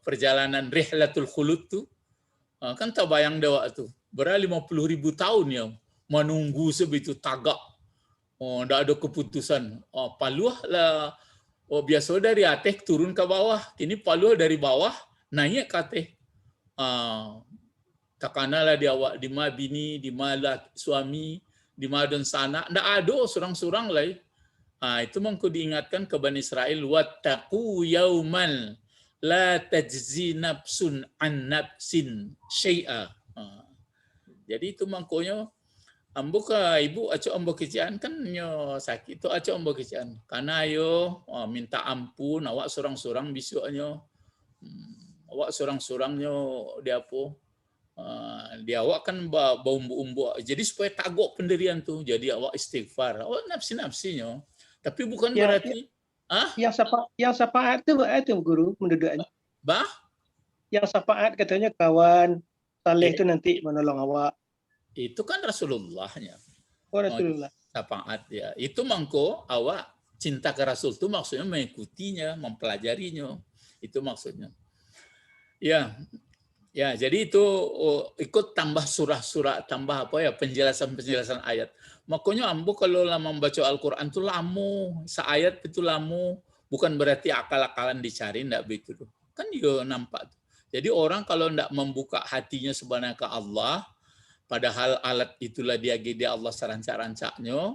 S2: Perjalanan Rihlatul Khulud tu. Kan tak bayang dewak tu. Berapa 50.000 tahun ya menunggu sebegitu tagak. Tidak ada keputusan. Paluah lah. Biasa dari atas turun ke bawah. Kini paluah dari bawah naik ke atas. Takanalah dia awak di ma bini, di ma suami, di ma dan sana. Tidak ada surang-surang lain. Itu mengko diingatkan ke Bani Israel. Wattaqu yauman la tajzi nafsun an nafsin syai'a. Jadi itu mangkonya ambo ka ibu aco ambo kecian kan nyo sakit tu aco ambo kecian. Karena ayo minta ampun awak sorang-sorang bisuknya. Awak sorang-sorangnya dia apa? Dia awak kan bau umbu-umbu. Jadi supaya tagok pendirian tu. Jadi awak istighfar. Awak nafsi-nafsinya. Tapi bukan berarti
S1: yang syafaat itu guru menduduknya. Yang syafaat katanya kawan saleh itu nanti menolong awak.
S2: Itu kan Rasulullahnya.
S1: Rasulullah.
S2: Syafaat ya. Itu mangko awak cinta ke Rasul itu maksudnya mengikutinya, mempelajarinya. Itu maksudnya. Ya. Ya, jadi itu ikut tambah surah-surah, tambah apa ya, penjelasan-penjelasan ayat. Makanya ambo kalau lama membaca Al-Qur'an itu lama, seayat itu lama, bukan berarti akal-akalan dicari, enggak begitu. Kan dia nampak. Jadi orang kalau enggak membuka hatinya sebenarnya ke Allah, padahal alat itulah dia Allah serancak-rancaknya,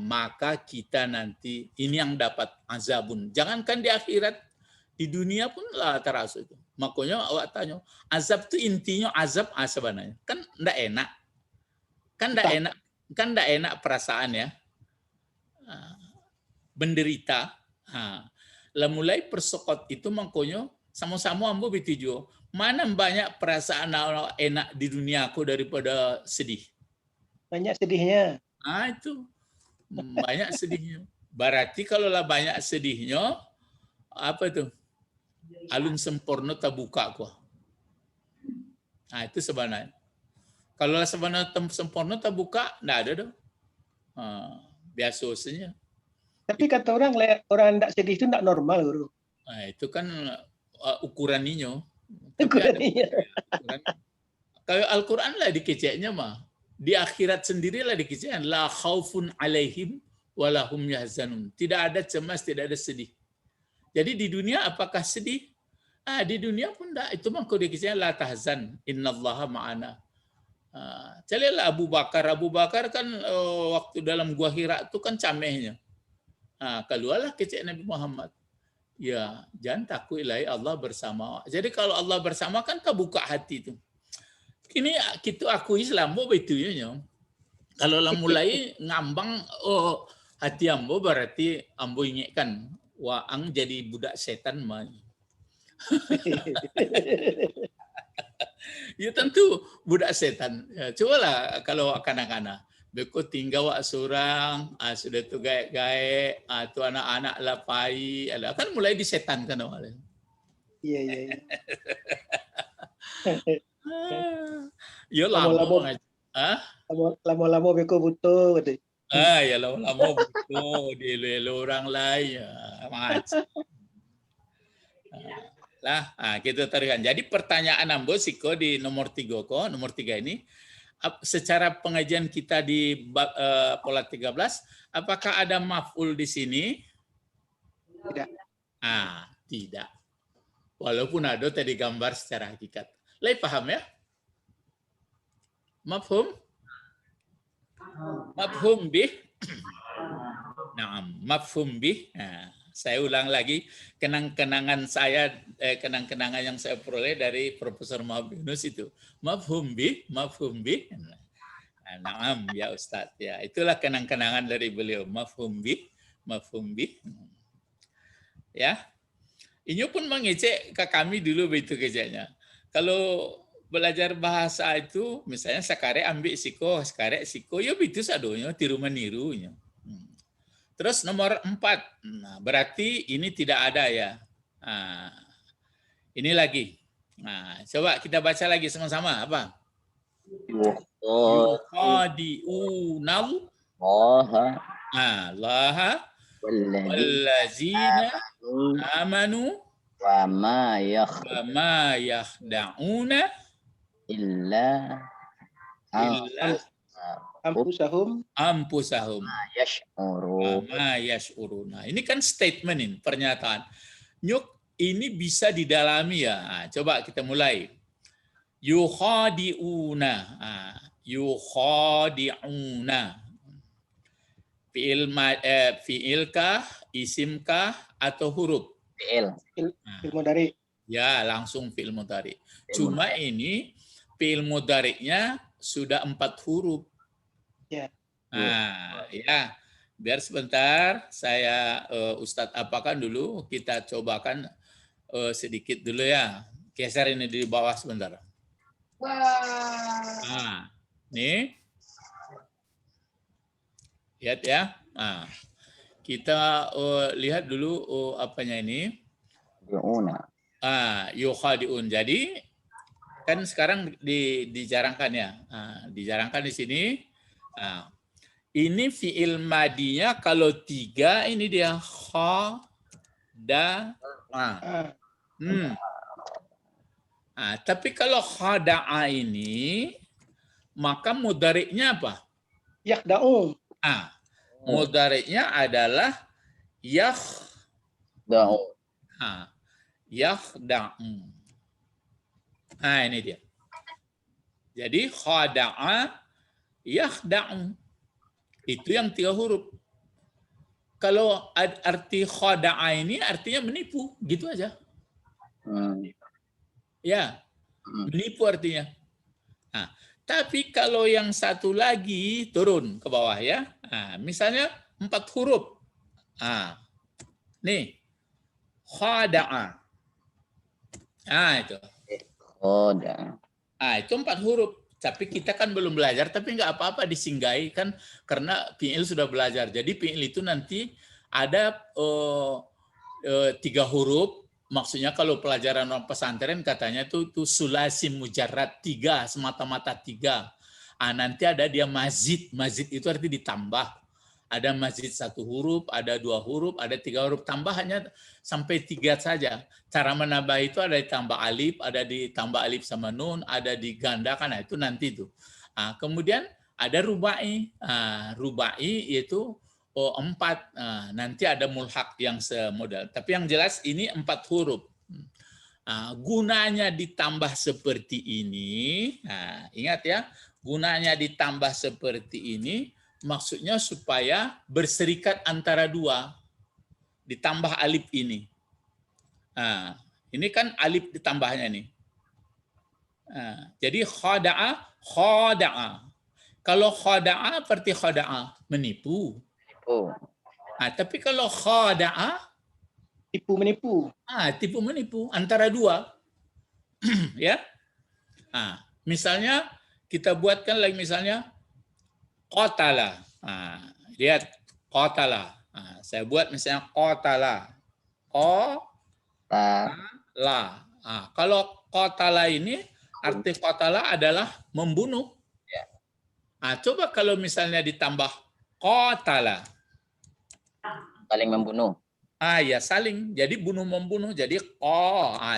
S2: maka kita nanti ini yang dapat azabun. Jangankan di akhirat, Di dunia pun lah terasa itu. Makanya awak tanya, azab itu intinya azab sebenarnya. Kan enggak enak. Kan enggak enak perasaan ya. Menderita. Lah mulai persokot itu makanya sama-sama ambo betijo. Mana banyak perasaan enak di dunia aku daripada sedih.
S1: Banyak sedihnya.
S2: Itu banyak sedihnya. Berarti kalau lah banyak sedihnya, apa itu? Alun sempurna terbuka kok. Itu sebenarnya. Kalau sebenarnya sempurna terbuka, enggak ada dong. Biasanya.
S1: Tapi kata orang tidak sedih itu tidak normal, Guru.
S2: Itu kan ukurannya.
S1: Ukurannya.
S2: Kalau Al-Quran lah dikeceknya mah. Di akhirat sendirilah dikeceknya. La khaufun alaihim walahum yahzanun. Tidak ada cemas, tidak ada sedih. Jadi di dunia apakah sedih? Di dunia pun enggak. Itu mah kode kisahnya la tahzan. Innallaha ma'ana. Carilah Abu Bakar. Abu Bakar kan waktu dalam gua Hira itu kan camehnya. Keluarlah kecek Nabi Muhammad. Ya, jangan takut ilahi Allah bersama. Jadi kalau Allah bersama kan terbuka hati itu. Ini kita akui Islam mau betul ya. Kalau lah mulai ngambang hati ambo berarti ambo ingatkan waang jadi budak setan mah. Ya tentu budak setan. Ya, cobalah kalau kanak-kanak. Beko tinggal wak seorang, sudah tu gaek-gaek, tu anak-anak lapai, kan mulai disetankan awalnya.
S1: Iya.
S2: Ya lama.
S1: Lama-lama beko butuh.
S2: Ya lama-lama butuh dielu orang lain. Lah, kita taruhkan. Jadi pertanyaan ambo siko di nomor 3 kok, nomor 3 ini. Secara pengajian kita di pola 13, apakah ada maf'ul di sini?
S1: Tidak.
S2: Tidak. Walaupun ada tadi gambar secara hakikat. Lai paham ya? Mafhum? Mafhum bih? Naam, mafhum bih. Saya ulang lagi kenang-kenangan kenang-kenangan yang saya peroleh dari Profesor Muhammad Yunus itu. Mafhum bih. Naam ya Ustadz. Ya, itulah kenang-kenangan dari beliau. Mafhum bih. Ya. Ini pun mengecek ke kami dulu begitu kerjanya. Kalau belajar bahasa itu, misalnya sekarang ambil siko, ya itu sadonya tiru menirunya. Terus nomor 4, berarti ini tidak ada ya. Ini lagi. Coba kita baca lagi sama-sama apa? Yukhadi'unal Allah wallazina amanu
S3: wa ma
S2: yakhda'una
S3: illa
S2: Ampusahum yash'uruna. Ini kan statement ini, pernyataan. Nyuk, ini bisa didalami ya. Coba kita mulai. Yukhadi'una. Fi'ilkah, isimkah, atau huruf?
S1: Fi'il mudhari.
S2: Ya, langsung fi'il mudhari. Cuma ini fi'il mudhari'nya sudah 4 huruf.
S1: Ya.
S2: Ya. Biar sebentar saya Ustadz apakan dulu, kita cobakan sedikit dulu ya. Geser ini di bawah sebentar. Nih. Lihat ya. Kita lihat dulu apanya ini. Yukhadi'un. Jadi kan sekarang dijarangkan ya. Dijarangkan di sini. Ini fi'il madinya kalau 3 ini dia tapi kalau khada'a ini maka mudhari'nya apa?
S1: Yakhda'u.
S2: Mudhari'nya adalah yakhda'u. Ini dia. Jadi khada'a yakhda'u. Itu yang 3 huruf. Kalau arti khada'a ini artinya menipu, gitu aja. Ya, menipu artinya. Nah, tapi kalau yang satu lagi turun ke bawah ya. Nah, misalnya 4 huruf. Nah, nih, khada'a. Nah, itu.
S3: Khoda.
S2: Nah, itu 4 huruf. Tapi kita kan belum belajar, tapi nggak apa-apa disinggahi kan karena fi'il sudah belajar. Jadi fi'il itu nanti ada 3 huruf. Maksudnya kalau pelajaran orang pesantren katanya tuh sulasi mujarrad 3, semata-mata 3. Nanti ada dia mazid. Mazid itu arti ditambah. Ada mazid 1 huruf, ada 2 huruf, ada 3 huruf. Tambah hanya sampai 3 saja. Cara menambah itu ada ditambah alif, ada ditambah alif sama nun, ada digandakan. Nah, itu nanti itu. Kemudian ada rubai. Rubai yaitu 4. Nanti ada mulhak yang semodal. Tapi yang jelas ini 4 huruf. Gunanya ditambah seperti ini. Ingat ya, gunanya ditambah seperti ini. Maksudnya supaya berserikat antara 2. Ditambah alif ini. Ini kan alif ditambahnya nih. Jadi khada'a, khada'a. Kalau khada'a berarti khada'a, menipu. Tapi kalau khada'a,
S1: tipu menipu.
S2: Tipu menipu antara 2. Ya. Misalnya kita buatkan lagi misalnya qatala. Lihat qatala. Saya buat misalnya qatala. Qatala. Kalau qatala ini arti qatala adalah membunuh. Coba kalau misalnya ditambah qatala.
S3: Saling membunuh.
S2: Ya saling. Jadi bunuh membunuh. Jadi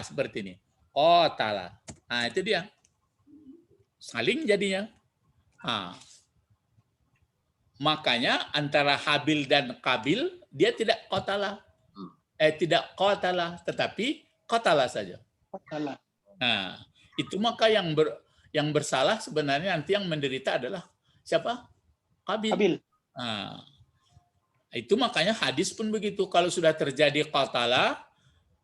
S2: seperti ini. Qatala. Itu dia. Saling jadinya. Makanya antara Habil dan Qabil dia tidak qatala. Tidak qatala, tetapi qatala saja.
S1: Qatala.
S2: Itu maka yang bersalah sebenarnya nanti yang menderita adalah siapa? Qabil. Itu makanya hadis pun begitu. Kalau sudah terjadi qatala,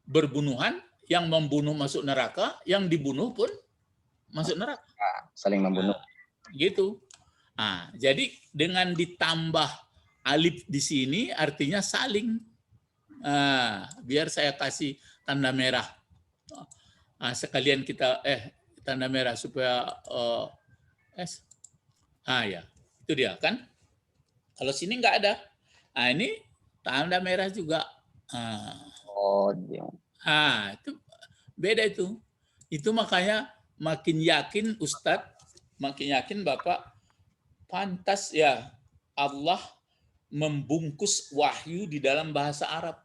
S2: berbunuhan, yang membunuh masuk neraka, yang dibunuh pun masuk neraka.
S3: Saling membunuh.
S2: Gitu. Jadi dengan ditambah alif di sini artinya saling. Biar saya kasih tanda merah. Sekalian kita tanda merah supaya ya itu dia kan. Kalau sini nggak ada. Ini tanda merah juga. Itu beda itu. Itu makanya makin yakin Ustadz, makin yakin Bapak, pantas ya Allah membungkus wahyu di dalam bahasa Arab.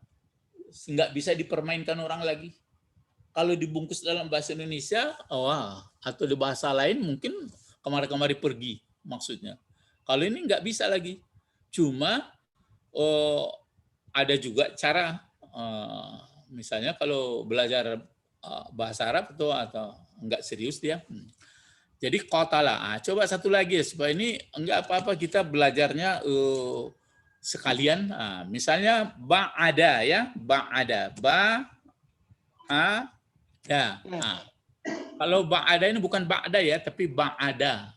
S2: Nggak bisa dipermainkan orang lagi. Kalau dibungkus dalam bahasa Indonesia, atau di bahasa lain mungkin kemari-kemari pergi maksudnya. Kalau ini nggak bisa lagi. Cuma ada juga cara, misalnya kalau belajar bahasa Arab atau nggak serius dia. Jadi qatala. Coba satu lagi supaya ini enggak apa-apa kita belajarnya sekalian. Misalnya ba'ada ya, ba'ada. Kalau ba'ada ini bukan ba'da ya, tapi ba'ada.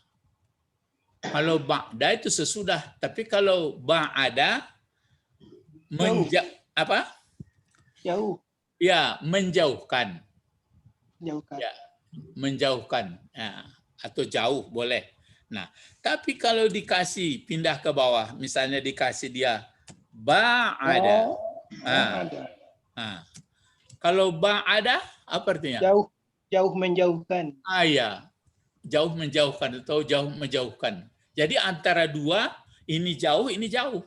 S2: Kalau ba'da itu sesudah, tapi kalau ba'ada
S1: Jauh.
S2: Ya, menjauhkan.
S1: Jauhkan.
S2: Ya, menjauhkan. Atau jauh boleh. Nah, tapi kalau dikasih pindah ke bawah, misalnya dikasih dia ba'ada. Kalau ba'ada apa artinya?
S1: Jauh menjauhkan.
S2: Ya. Jauh menjauhkan atau jauh menjauhkan. Jadi antara 2 ini jauh, ini jauh.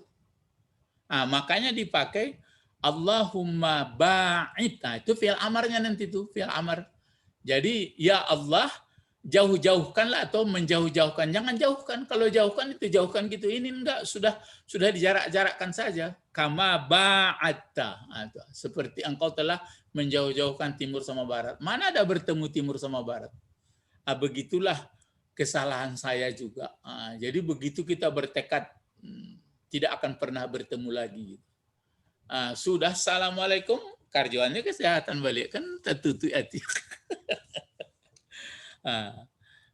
S2: Makanya dipakai Allahumma ba'id. Itu fi'il amarnya nanti itu, fi'il amar. Jadi ya Allah jauh-jauhkanlah atau menjauh-jauhkan. Jangan jauhkan. Kalau jauhkan itu jauhkan gitu. Ini enggak, sudah dijarak-jarakkan saja. Kama ba'atta. Seperti engkau telah menjauh-jauhkan timur sama barat. Mana ada bertemu timur sama barat? Begitulah kesalahan saya juga. Jadi begitu kita bertekad tidak akan pernah bertemu lagi. Sudah assalamualaikum, karjuannya kesehatan balik kan tertutup hati.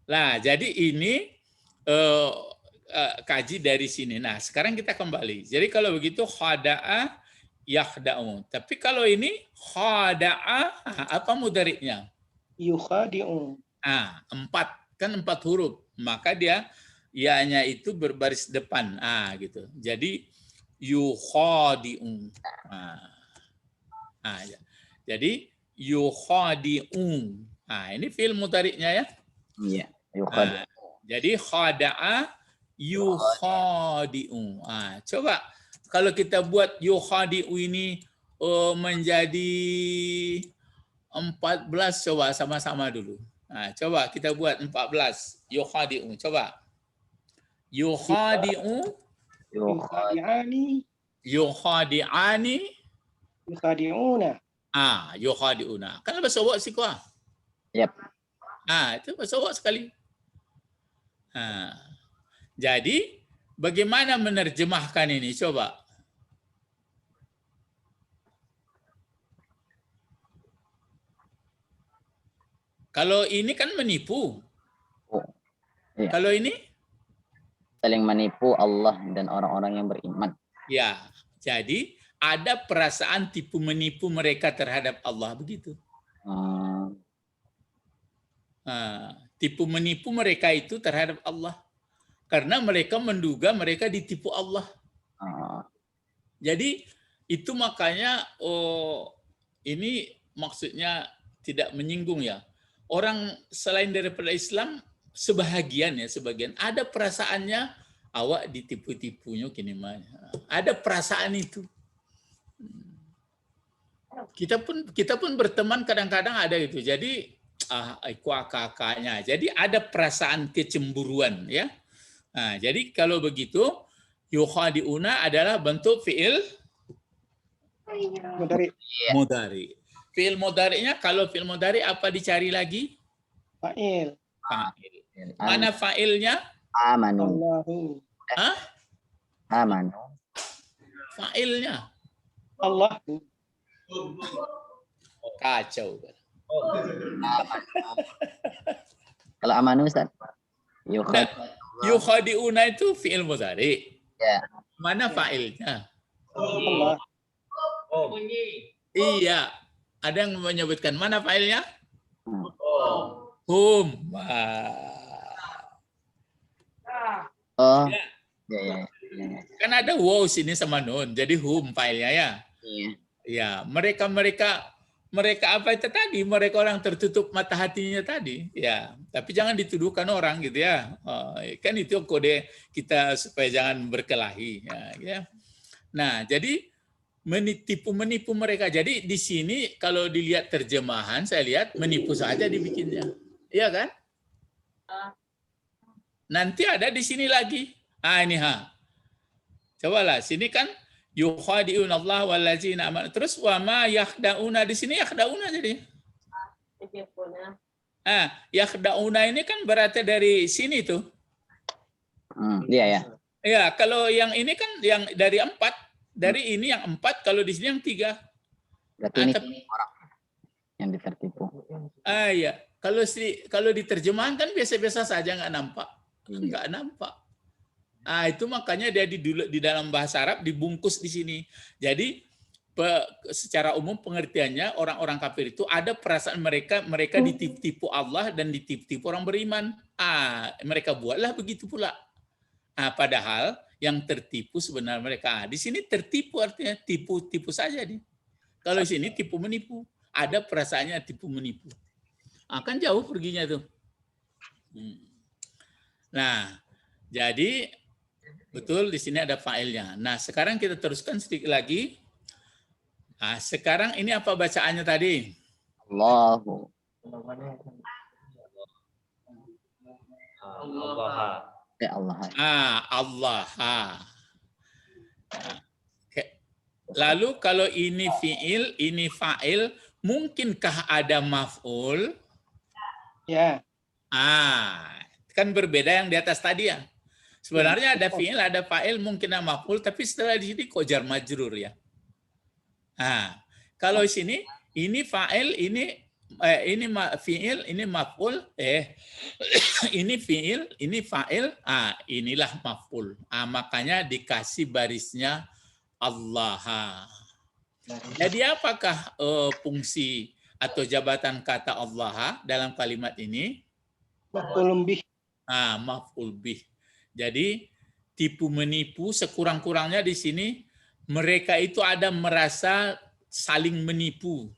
S2: Nah, jadi ini kaji dari sini. Nah, sekarang kita kembali. Jadi kalau begitu khada'a yakhda'u. Tapi kalau ini khada'a apa mudhari'nya?
S1: Yukhadi'u.
S2: 4 kan 4 huruf. Maka dia ya-nya itu berbaris depan. Gitu. Jadi yukhadi'u. Ya. Jadi yukhadi'u. Ini fi'il mudhari'nya ya.
S3: Iya, yukhadi'u.
S2: Jadi khada'a yukhadi'u. Coba kalau kita buat yukhadi'u ini menjadi 14, coba sama-sama dulu. Coba kita buat 14 yukhadi'u. Coba. Yukhadi'u.
S1: Yukhadi'ani.
S2: Yukhadi'ani.
S1: Yukhadi'una.
S2: Yukhadi'una. Kan bahasa wak sih kuah.
S3: Yap.
S2: Itu bahasa wak sekali. Jadi bagaimana menerjemahkan ini? Coba. Kalau ini kan menipu.
S3: Iya.
S2: Kalau ini?
S3: Saling menipu Allah dan orang-orang yang beriman.
S2: Ya, jadi ada perasaan tipu menipu mereka terhadap Allah begitu. Tipu menipu mereka itu terhadap Allah. Karena mereka menduga mereka ditipu Allah. Jadi itu makanya ini maksudnya tidak menyinggung ya. Orang selain daripada Islam sebagian ada perasaannya awak ditipu-tipunya kini mah. Ada perasaan itu. Kita pun berteman kadang-kadang ada itu. Jadi kakaknya. Jadi ada perasaan kecemburuan ya. Jadi kalau begitu yukhadi'una adalah bentuk fi'il mudhari. Fi'il mudhari'nya kalau fi'il mudhari apa dicari lagi?
S1: Fa'il.
S2: Mana fa'ilnya?
S3: Amanu.
S1: Allahu.
S3: Amanu.
S2: Fa'ilnya
S1: Allahu.
S2: Kacau.
S3: Kalau amanu Ustaz?
S2: Yukhadi'una itu fi'il mudhari.
S3: Ya.
S2: Mana fa'ilnya?
S1: Allah.
S2: Iya. Ada yang menyebutkan mana fa'ilnya? Hum.
S3: Ya.
S2: Kan ada wow sini sama nun. Jadi hum fa'ilnya ya.
S3: Iya.
S2: Ya, mereka apa itu tadi? Mereka orang tertutup mata hatinya tadi. Ya, tapi jangan dituduhkan orang gitu ya. Kan itu kode kita supaya jangan berkelahi. Ya. Nah, jadi menipu mereka. Jadi di sini kalau dilihat terjemahan, saya lihat menipu saja dibikinnya. Iya kan? Nanti ada di sini lagi. Ini Cobalah, sini kan yukhadi'un Allah wallazina amanu. Terus wa ma yakhda'una, di sini yakhda'una jadi. Yakhda'una ini kan berarti dari sini tuh.
S3: Iya ya.
S2: Ya, kalau yang ini kan yang dari 4, dari ini yang 4, kalau di sini yang 3.
S3: Berarti ini orang yang ditertipu.
S2: Iya. Kalau diterjemahan kan biasa-biasa saja, nggak nampak. Nggak nampak. Itu makanya dia di dalam bahasa Arab dibungkus di sini. Jadi secara umum pengertiannya orang-orang kafir itu ada perasaan mereka ditipu Allah dan ditipu orang beriman. Mereka buatlah begitu pula. Padahal yang tertipu sebenarnya mereka. Di sini tertipu artinya tipu saja nih. Kalau di sini tipu menipu, ada perasaannya tipu menipu. Kan jauh perginya tuh. Nah, jadi betul di sini ada fa'ilnya. Nah, sekarang kita teruskan sedikit lagi. Sekarang ini apa bacaannya tadi?
S3: Allahu.
S4: Allah.
S3: Ya Allah.
S2: Allah. Lalu kalau ini fi'il, ini fa'il, mungkinkah ada maf'ul?
S1: Ya.
S2: Kan berbeda yang di atas tadi ya. Sebenarnya ada fi'il, ada fa'il, mungkin ada maf'ul, tapi setelah di sini kok jar majrur ya. Kalau sini ini fa'il, ini fi'il, ini maf'ul, ini fi'il, ini fa'il, inilah maf'ul. Makanya dikasih barisnya Allah. Jadi apakah fungsi atau jabatan kata Allah dalam kalimat ini?
S1: Maf'ul bih.
S2: Maf'ul bih. Jadi tipu menipu sekurang-kurangnya di sini mereka itu ada merasa saling menipu.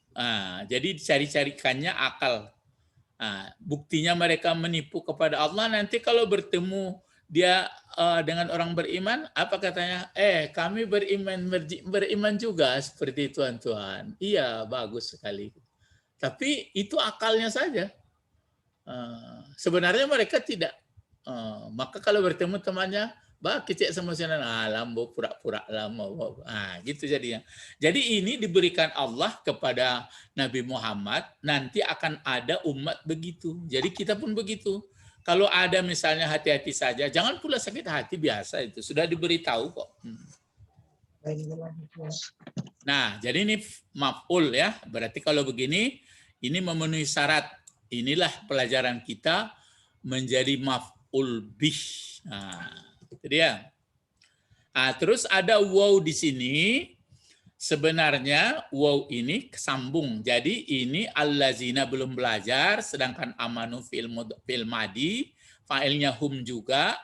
S2: Jadi dicari-carikannya akal. Buktinya mereka menipu kepada Allah, nanti kalau bertemu dia dengan orang beriman, apa katanya? Kami beriman juga seperti Tuhan. Iya, bagus sekali. Tapi itu akalnya saja. Sebenarnya mereka tidak. Maka kalau bertemu temannya, kecek sama sinan, lambo pura-pura lama. Gitu jadinya. Jadi ini diberikan Allah kepada Nabi Muhammad, nanti akan ada umat begitu. Jadi kita pun begitu. Kalau ada misalnya hati-hati saja, jangan pula sakit hati, biasa itu. Sudah diberitahu kok. Nah, jadi ini maf'ul ya. Berarti kalau begini, ini memenuhi syarat. Inilah pelajaran kita menjadi maf'ul bih. Itu dia. Terus ada waw di sini. Sebenarnya waw ini kesambung. Jadi ini allazina belum belajar, sedangkan amanu fil madi, fa'ilnya hum juga.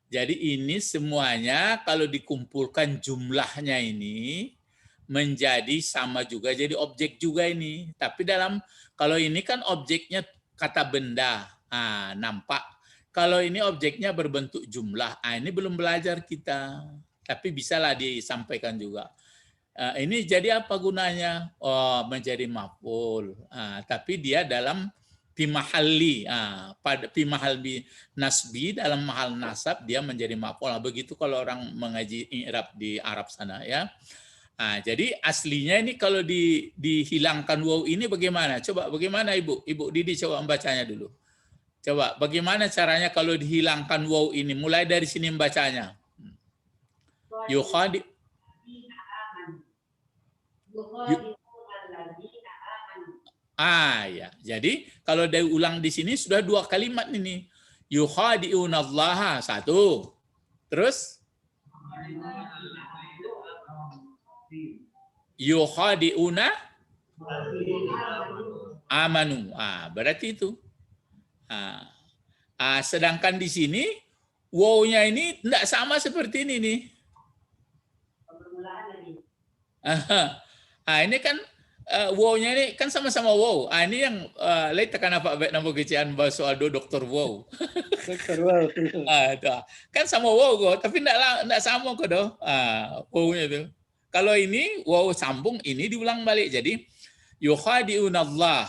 S2: Jadi ini semuanya kalau dikumpulkan jumlahnya ini menjadi sama juga, jadi objek juga ini. Tapi kalau ini kan objeknya kata benda, nampak. Kalau ini objeknya berbentuk jumlah, ini belum belajar kita. Tapi bisalah disampaikan juga. Ini jadi apa gunanya? Menjadi maf'ul. Tapi dia dalam pimahalli. Pada pimahal nasbi, dalam mahal nasab dia menjadi maf'ul. Begitu kalau orang mengaji i'rab di Arab sana ya. Jadi aslinya ini kalau dihilangkan waw ini bagaimana? Coba bagaimana Ibu? Ibu Didi coba membacanya dulu. Coba bagaimana caranya kalau dihilangkan waw ini? Mulai dari sini membacanya. Yukhadi. Ya. Jadi kalau diulang di sini sudah 2 kalimat ini. Yukhadi'unallaha, 1. Terus yukhadi'una amanu. Berarti itu. Sedangkan di sini wow-nya ini tidak sama seperti ini nih. Ini kan wow-nya ini kan sama-sama wow. Ini yang lain tekan apa baik nama kecian bahasa ado dokter wow.
S1: Dokter wow.
S2: Kan sama wow kok, tapi tidak sama kok doh. Wow-nya itu. Kalau ini wow sambung, ini diulang balik. Jadi yukhadi'unallah,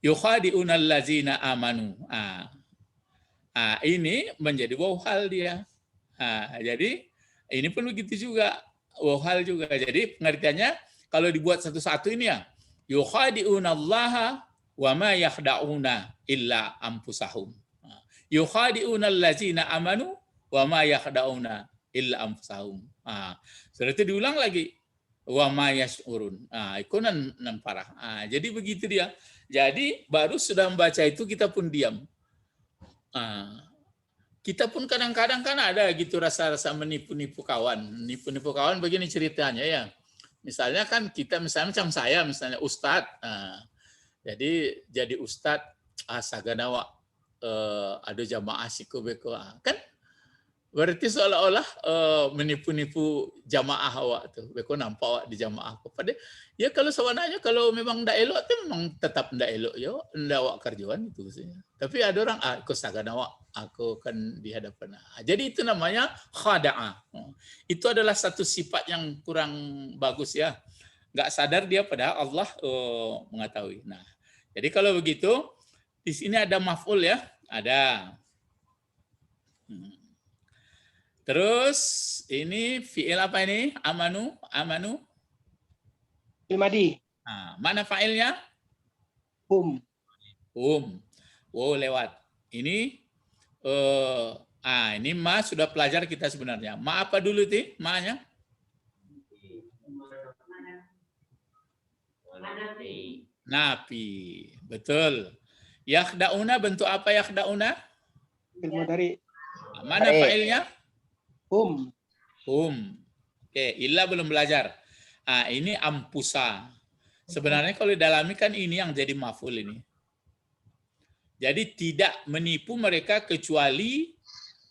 S2: yukhadi'unallazina amanu. Ini menjadi wow hal dia. Jadi ini pun begitu juga. Wow hal juga. Jadi pengertiannya kalau dibuat satu-satu ini ya, yukhadi'unallaha wa ma yakhda'una illa anfusahum. Yukhadi'unallazina amanu wa ma yakhda'una illa anfusahum. Setelah itu diulang lagi, wa ma yash'urun. Itu nan parah. Jadi begitu dia. Jadi baru sudah membaca itu kita pun diam. Kita pun kadang-kadang kan ada gitu rasa-rasa menipu-nipu kawan. Menipu-nipu kawan begini ceritanya ya. Misalnya kan kita misalnya macam saya misalnya ustadz. Jadi ustadz saganawa ada jamaah sikobeko. Kan berarti seolah-olah menipu-nipu jamaah awak tuh. Beko nampak awak di jamaah. Pada ya kalau sawananya kalau memang ndak elok tuh memang tetap ndak elok yo, ndak awak kerjaan itu sih. Tapi ada orang aku saganawa, aku kan di hadapan. Jadi itu namanya khada'ah. Itu adalah satu sifat yang kurang bagus ya. Nggak sadar dia padahal Allah mengetahui. Nah, jadi kalau begitu di sini ada maf'ul ya, ada. Terus ini fi'il apa ini? Amanu.
S1: Fi'il madi.
S2: Mana fa'ilnya?
S1: Hum.
S2: Wow lewat. Ini ini ma sudah pelajar kita sebenarnya. Ma apa dulu sih? Ma-nya? Napi. Betul. Yakhda'una bentuk apa yakhda'una?
S1: Fi'il mudhari.
S2: Mana fa'ilnya?
S1: Hum.
S2: Oke, illa belum belajar. Ini ampusa. Sebenarnya kalau didalami kan ini yang jadi maf'ul ini. Jadi tidak menipu mereka kecuali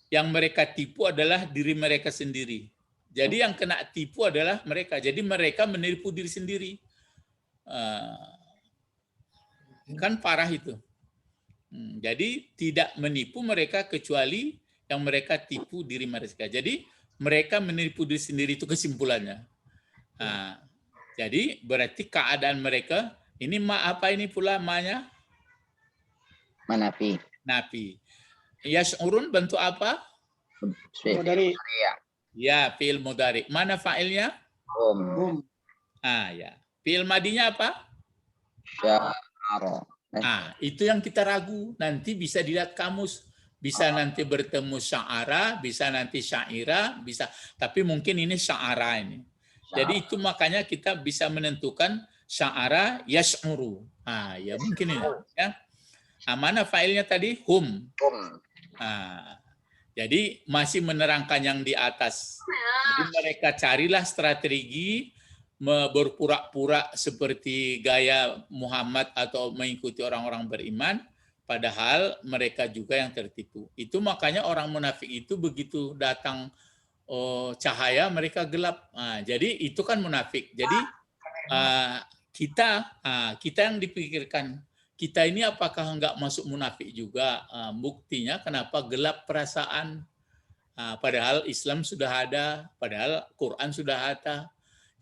S2: yang mereka tipu adalah diri mereka sendiri. Jadi yang kena tipu adalah mereka. Jadi mereka menipu diri sendiri. Kan parah itu. Jadi tidak menipu mereka kecuali yang mereka tipu diri mereka. Jadi mereka menipu diri sendiri itu kesimpulannya. Jadi berarti keadaan mereka ini apa ini pula ma-nya?
S3: Manafi.
S2: Nafi. Yash'urun bentuk apa?
S1: Mudhari.
S2: Ya, fi'il mudhari. Mana fa'ilnya?
S1: Hum.
S2: Ya. Fi'il madinya apa?
S3: Sya'ara.
S2: Itu yang kita ragu. Nanti bisa dilihat kamus. Bisa nanti bertemu sya'ara, bisa nanti syaira, bisa. Tapi mungkin ini sya'ara ini. Jadi itu makanya kita bisa menentukan sya'ara yash'uru. Ya mungkin ini. Ya. Mana failnya tadi? Hum. Jadi masih menerangkan yang di atas. Jadi mereka carilah strategi berpura-pura seperti gaya Muhammad atau mengikuti orang-orang beriman, padahal mereka juga yang tertipu. Itu makanya orang munafik itu begitu datang cahaya mereka gelap. Jadi itu kan munafik. Jadi kita yang dipikirkan. Kita ini apakah enggak masuk munafik juga? Buktinya kenapa gelap perasaan? Padahal Islam sudah ada, padahal Quran sudah ada.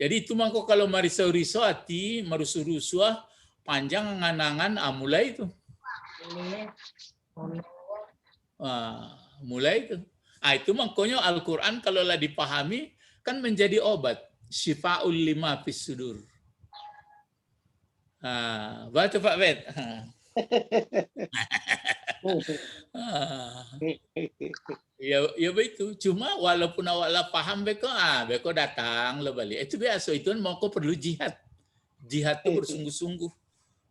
S2: Jadi itu mangko kalau marisau-risau hati, marusuh-rusuh panjang nganangan mulai itu. Mulai itu. Itu makanya Al-Quran kalau lah dipahami kan menjadi obat. Syifa'ul lima fis sudur. Baca Pak Bet. Ya begitu. Cuma walaupun awak paham beko datang lo balik. Itu biasa itu mau kau perlu jihad. Jihad itu bersungguh-sungguh.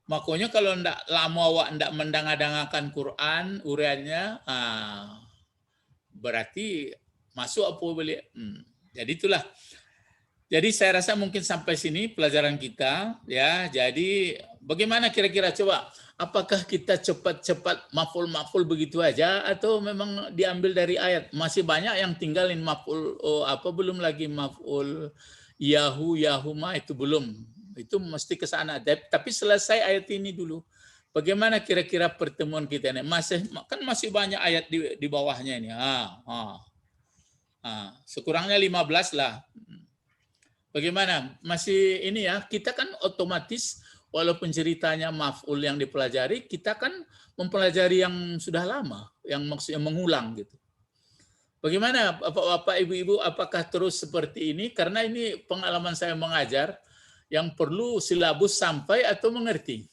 S2: Makanya kalau ndak lama awak ndak mendang-dangakan Quran uraiannya, berarti masuk apa balik. Jadi itulah. Jadi saya rasa mungkin sampai sini pelajaran kita ya. Jadi bagaimana kira-kira coba? Apakah kita cepat-cepat maf'ul begitu aja atau memang diambil dari ayat? Masih banyak yang tinggalin maf'ul belum lagi maf'ul yahuma itu belum. Itu mesti ke sana. Tapi selesai ayat ini dulu. Bagaimana kira-kira pertemuan kita ini? Masih banyak ayat di bawahnya ini. Sekurangnya 15 lah. Bagaimana? Masih ini ya, kita kan otomatis walaupun ceritanya maf'ul yang dipelajari, kita kan mempelajari yang sudah lama, yang maksudnya mengulang gitu. Bagaimana Bapak Ibu-ibu, apakah terus seperti ini? Karena ini pengalaman saya mengajar yang perlu silabus sampai atau mengerti.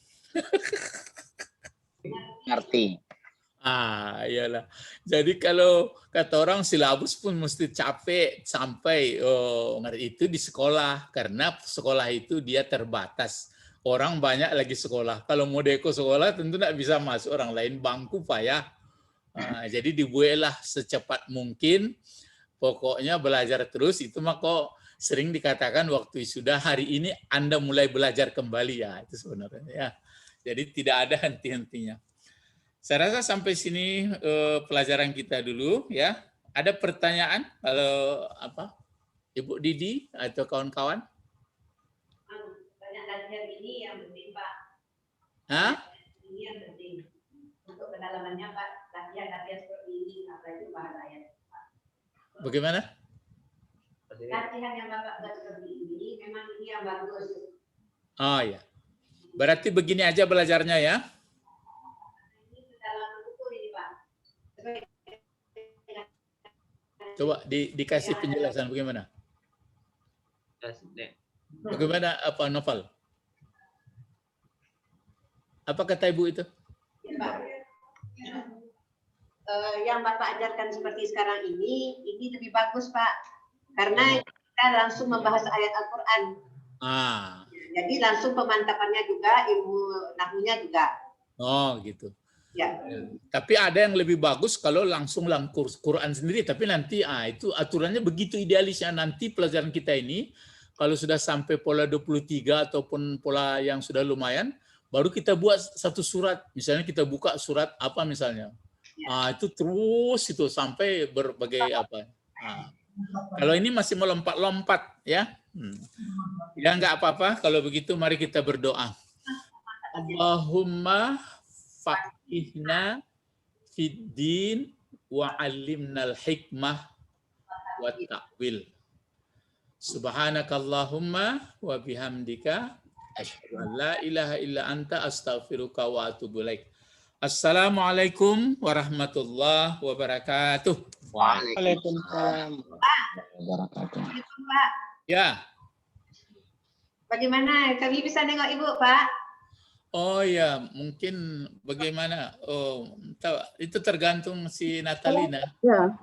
S3: Ngerti.
S2: Iyalah. Jadi kalau kata orang silabus pun mesti capek sampai itu di sekolah, karena sekolah itu dia terbatas. Orang banyak lagi sekolah. Kalau mau deko sekolah tentu tidak bisa masuk orang lain, bangku payah. Jadi dibuatlah secepat mungkin. Pokoknya belajar terus. Itu maka sering dikatakan waktu sudah hari ini Anda mulai belajar kembali ya. Itu sebenarnya ya. Jadi tidak ada henti-hentinya. Saya rasa sampai sini pelajaran kita dulu ya. Ada pertanyaan kalau Ibu Didi atau kawan-kawan?
S4: Banyak latihan ini yang penting Pak. Ini yang penting untuk pendalamannya Pak. Latihan seperti ini apalagi bahasa ayat Pak.
S2: Bagaimana?
S4: Latihan yang Bapak buat seperti ini memang ini yang bagus.
S2: Ya. Berarti begini aja belajarnya ya. Coba dikasih penjelasan bagaimana? Bagaimana novel? Apa kata Ibu itu?
S4: Ya, Pak. Yang Bapak ajarkan seperti sekarang ini lebih bagus Pak. Karena kita langsung membahas ayat Al-Quran. Jadi langsung pemantapannya juga, ilmu nahunya juga.
S2: Oh, gitu.
S4: Ya.
S2: Tapi ada yang lebih bagus kalau langsung Quran sendiri, tapi nanti itu aturannya begitu idealisnya. Nanti pelajaran kita ini kalau sudah sampai pola 23 ataupun pola yang sudah lumayan, baru kita buat satu surat. Misalnya kita buka surat apa misalnya. Itu terus itu sampai berbagai apa. Kalau ini masih melompat-lompat ya. Ya nggak apa-apa. Kalau begitu mari kita berdoa. Allahumma faqihna fid din wa 'allimnal hikmah wa ta'wil. Subhanakallahumma wa bihamdika asyhadu an la ilaha illa anta astaghfiruka wa atubu ilaik. Assalamualaikum warahmatullahi wabarakatuh.
S1: Waalaikumsalam.
S4: Pak.
S2: Ya.
S4: Bagaimana kami bisa nengok Ibu, Pak?
S2: Oh ya, mungkin bagaimana? Oh, itu tergantung si Natalina.
S5: Ya.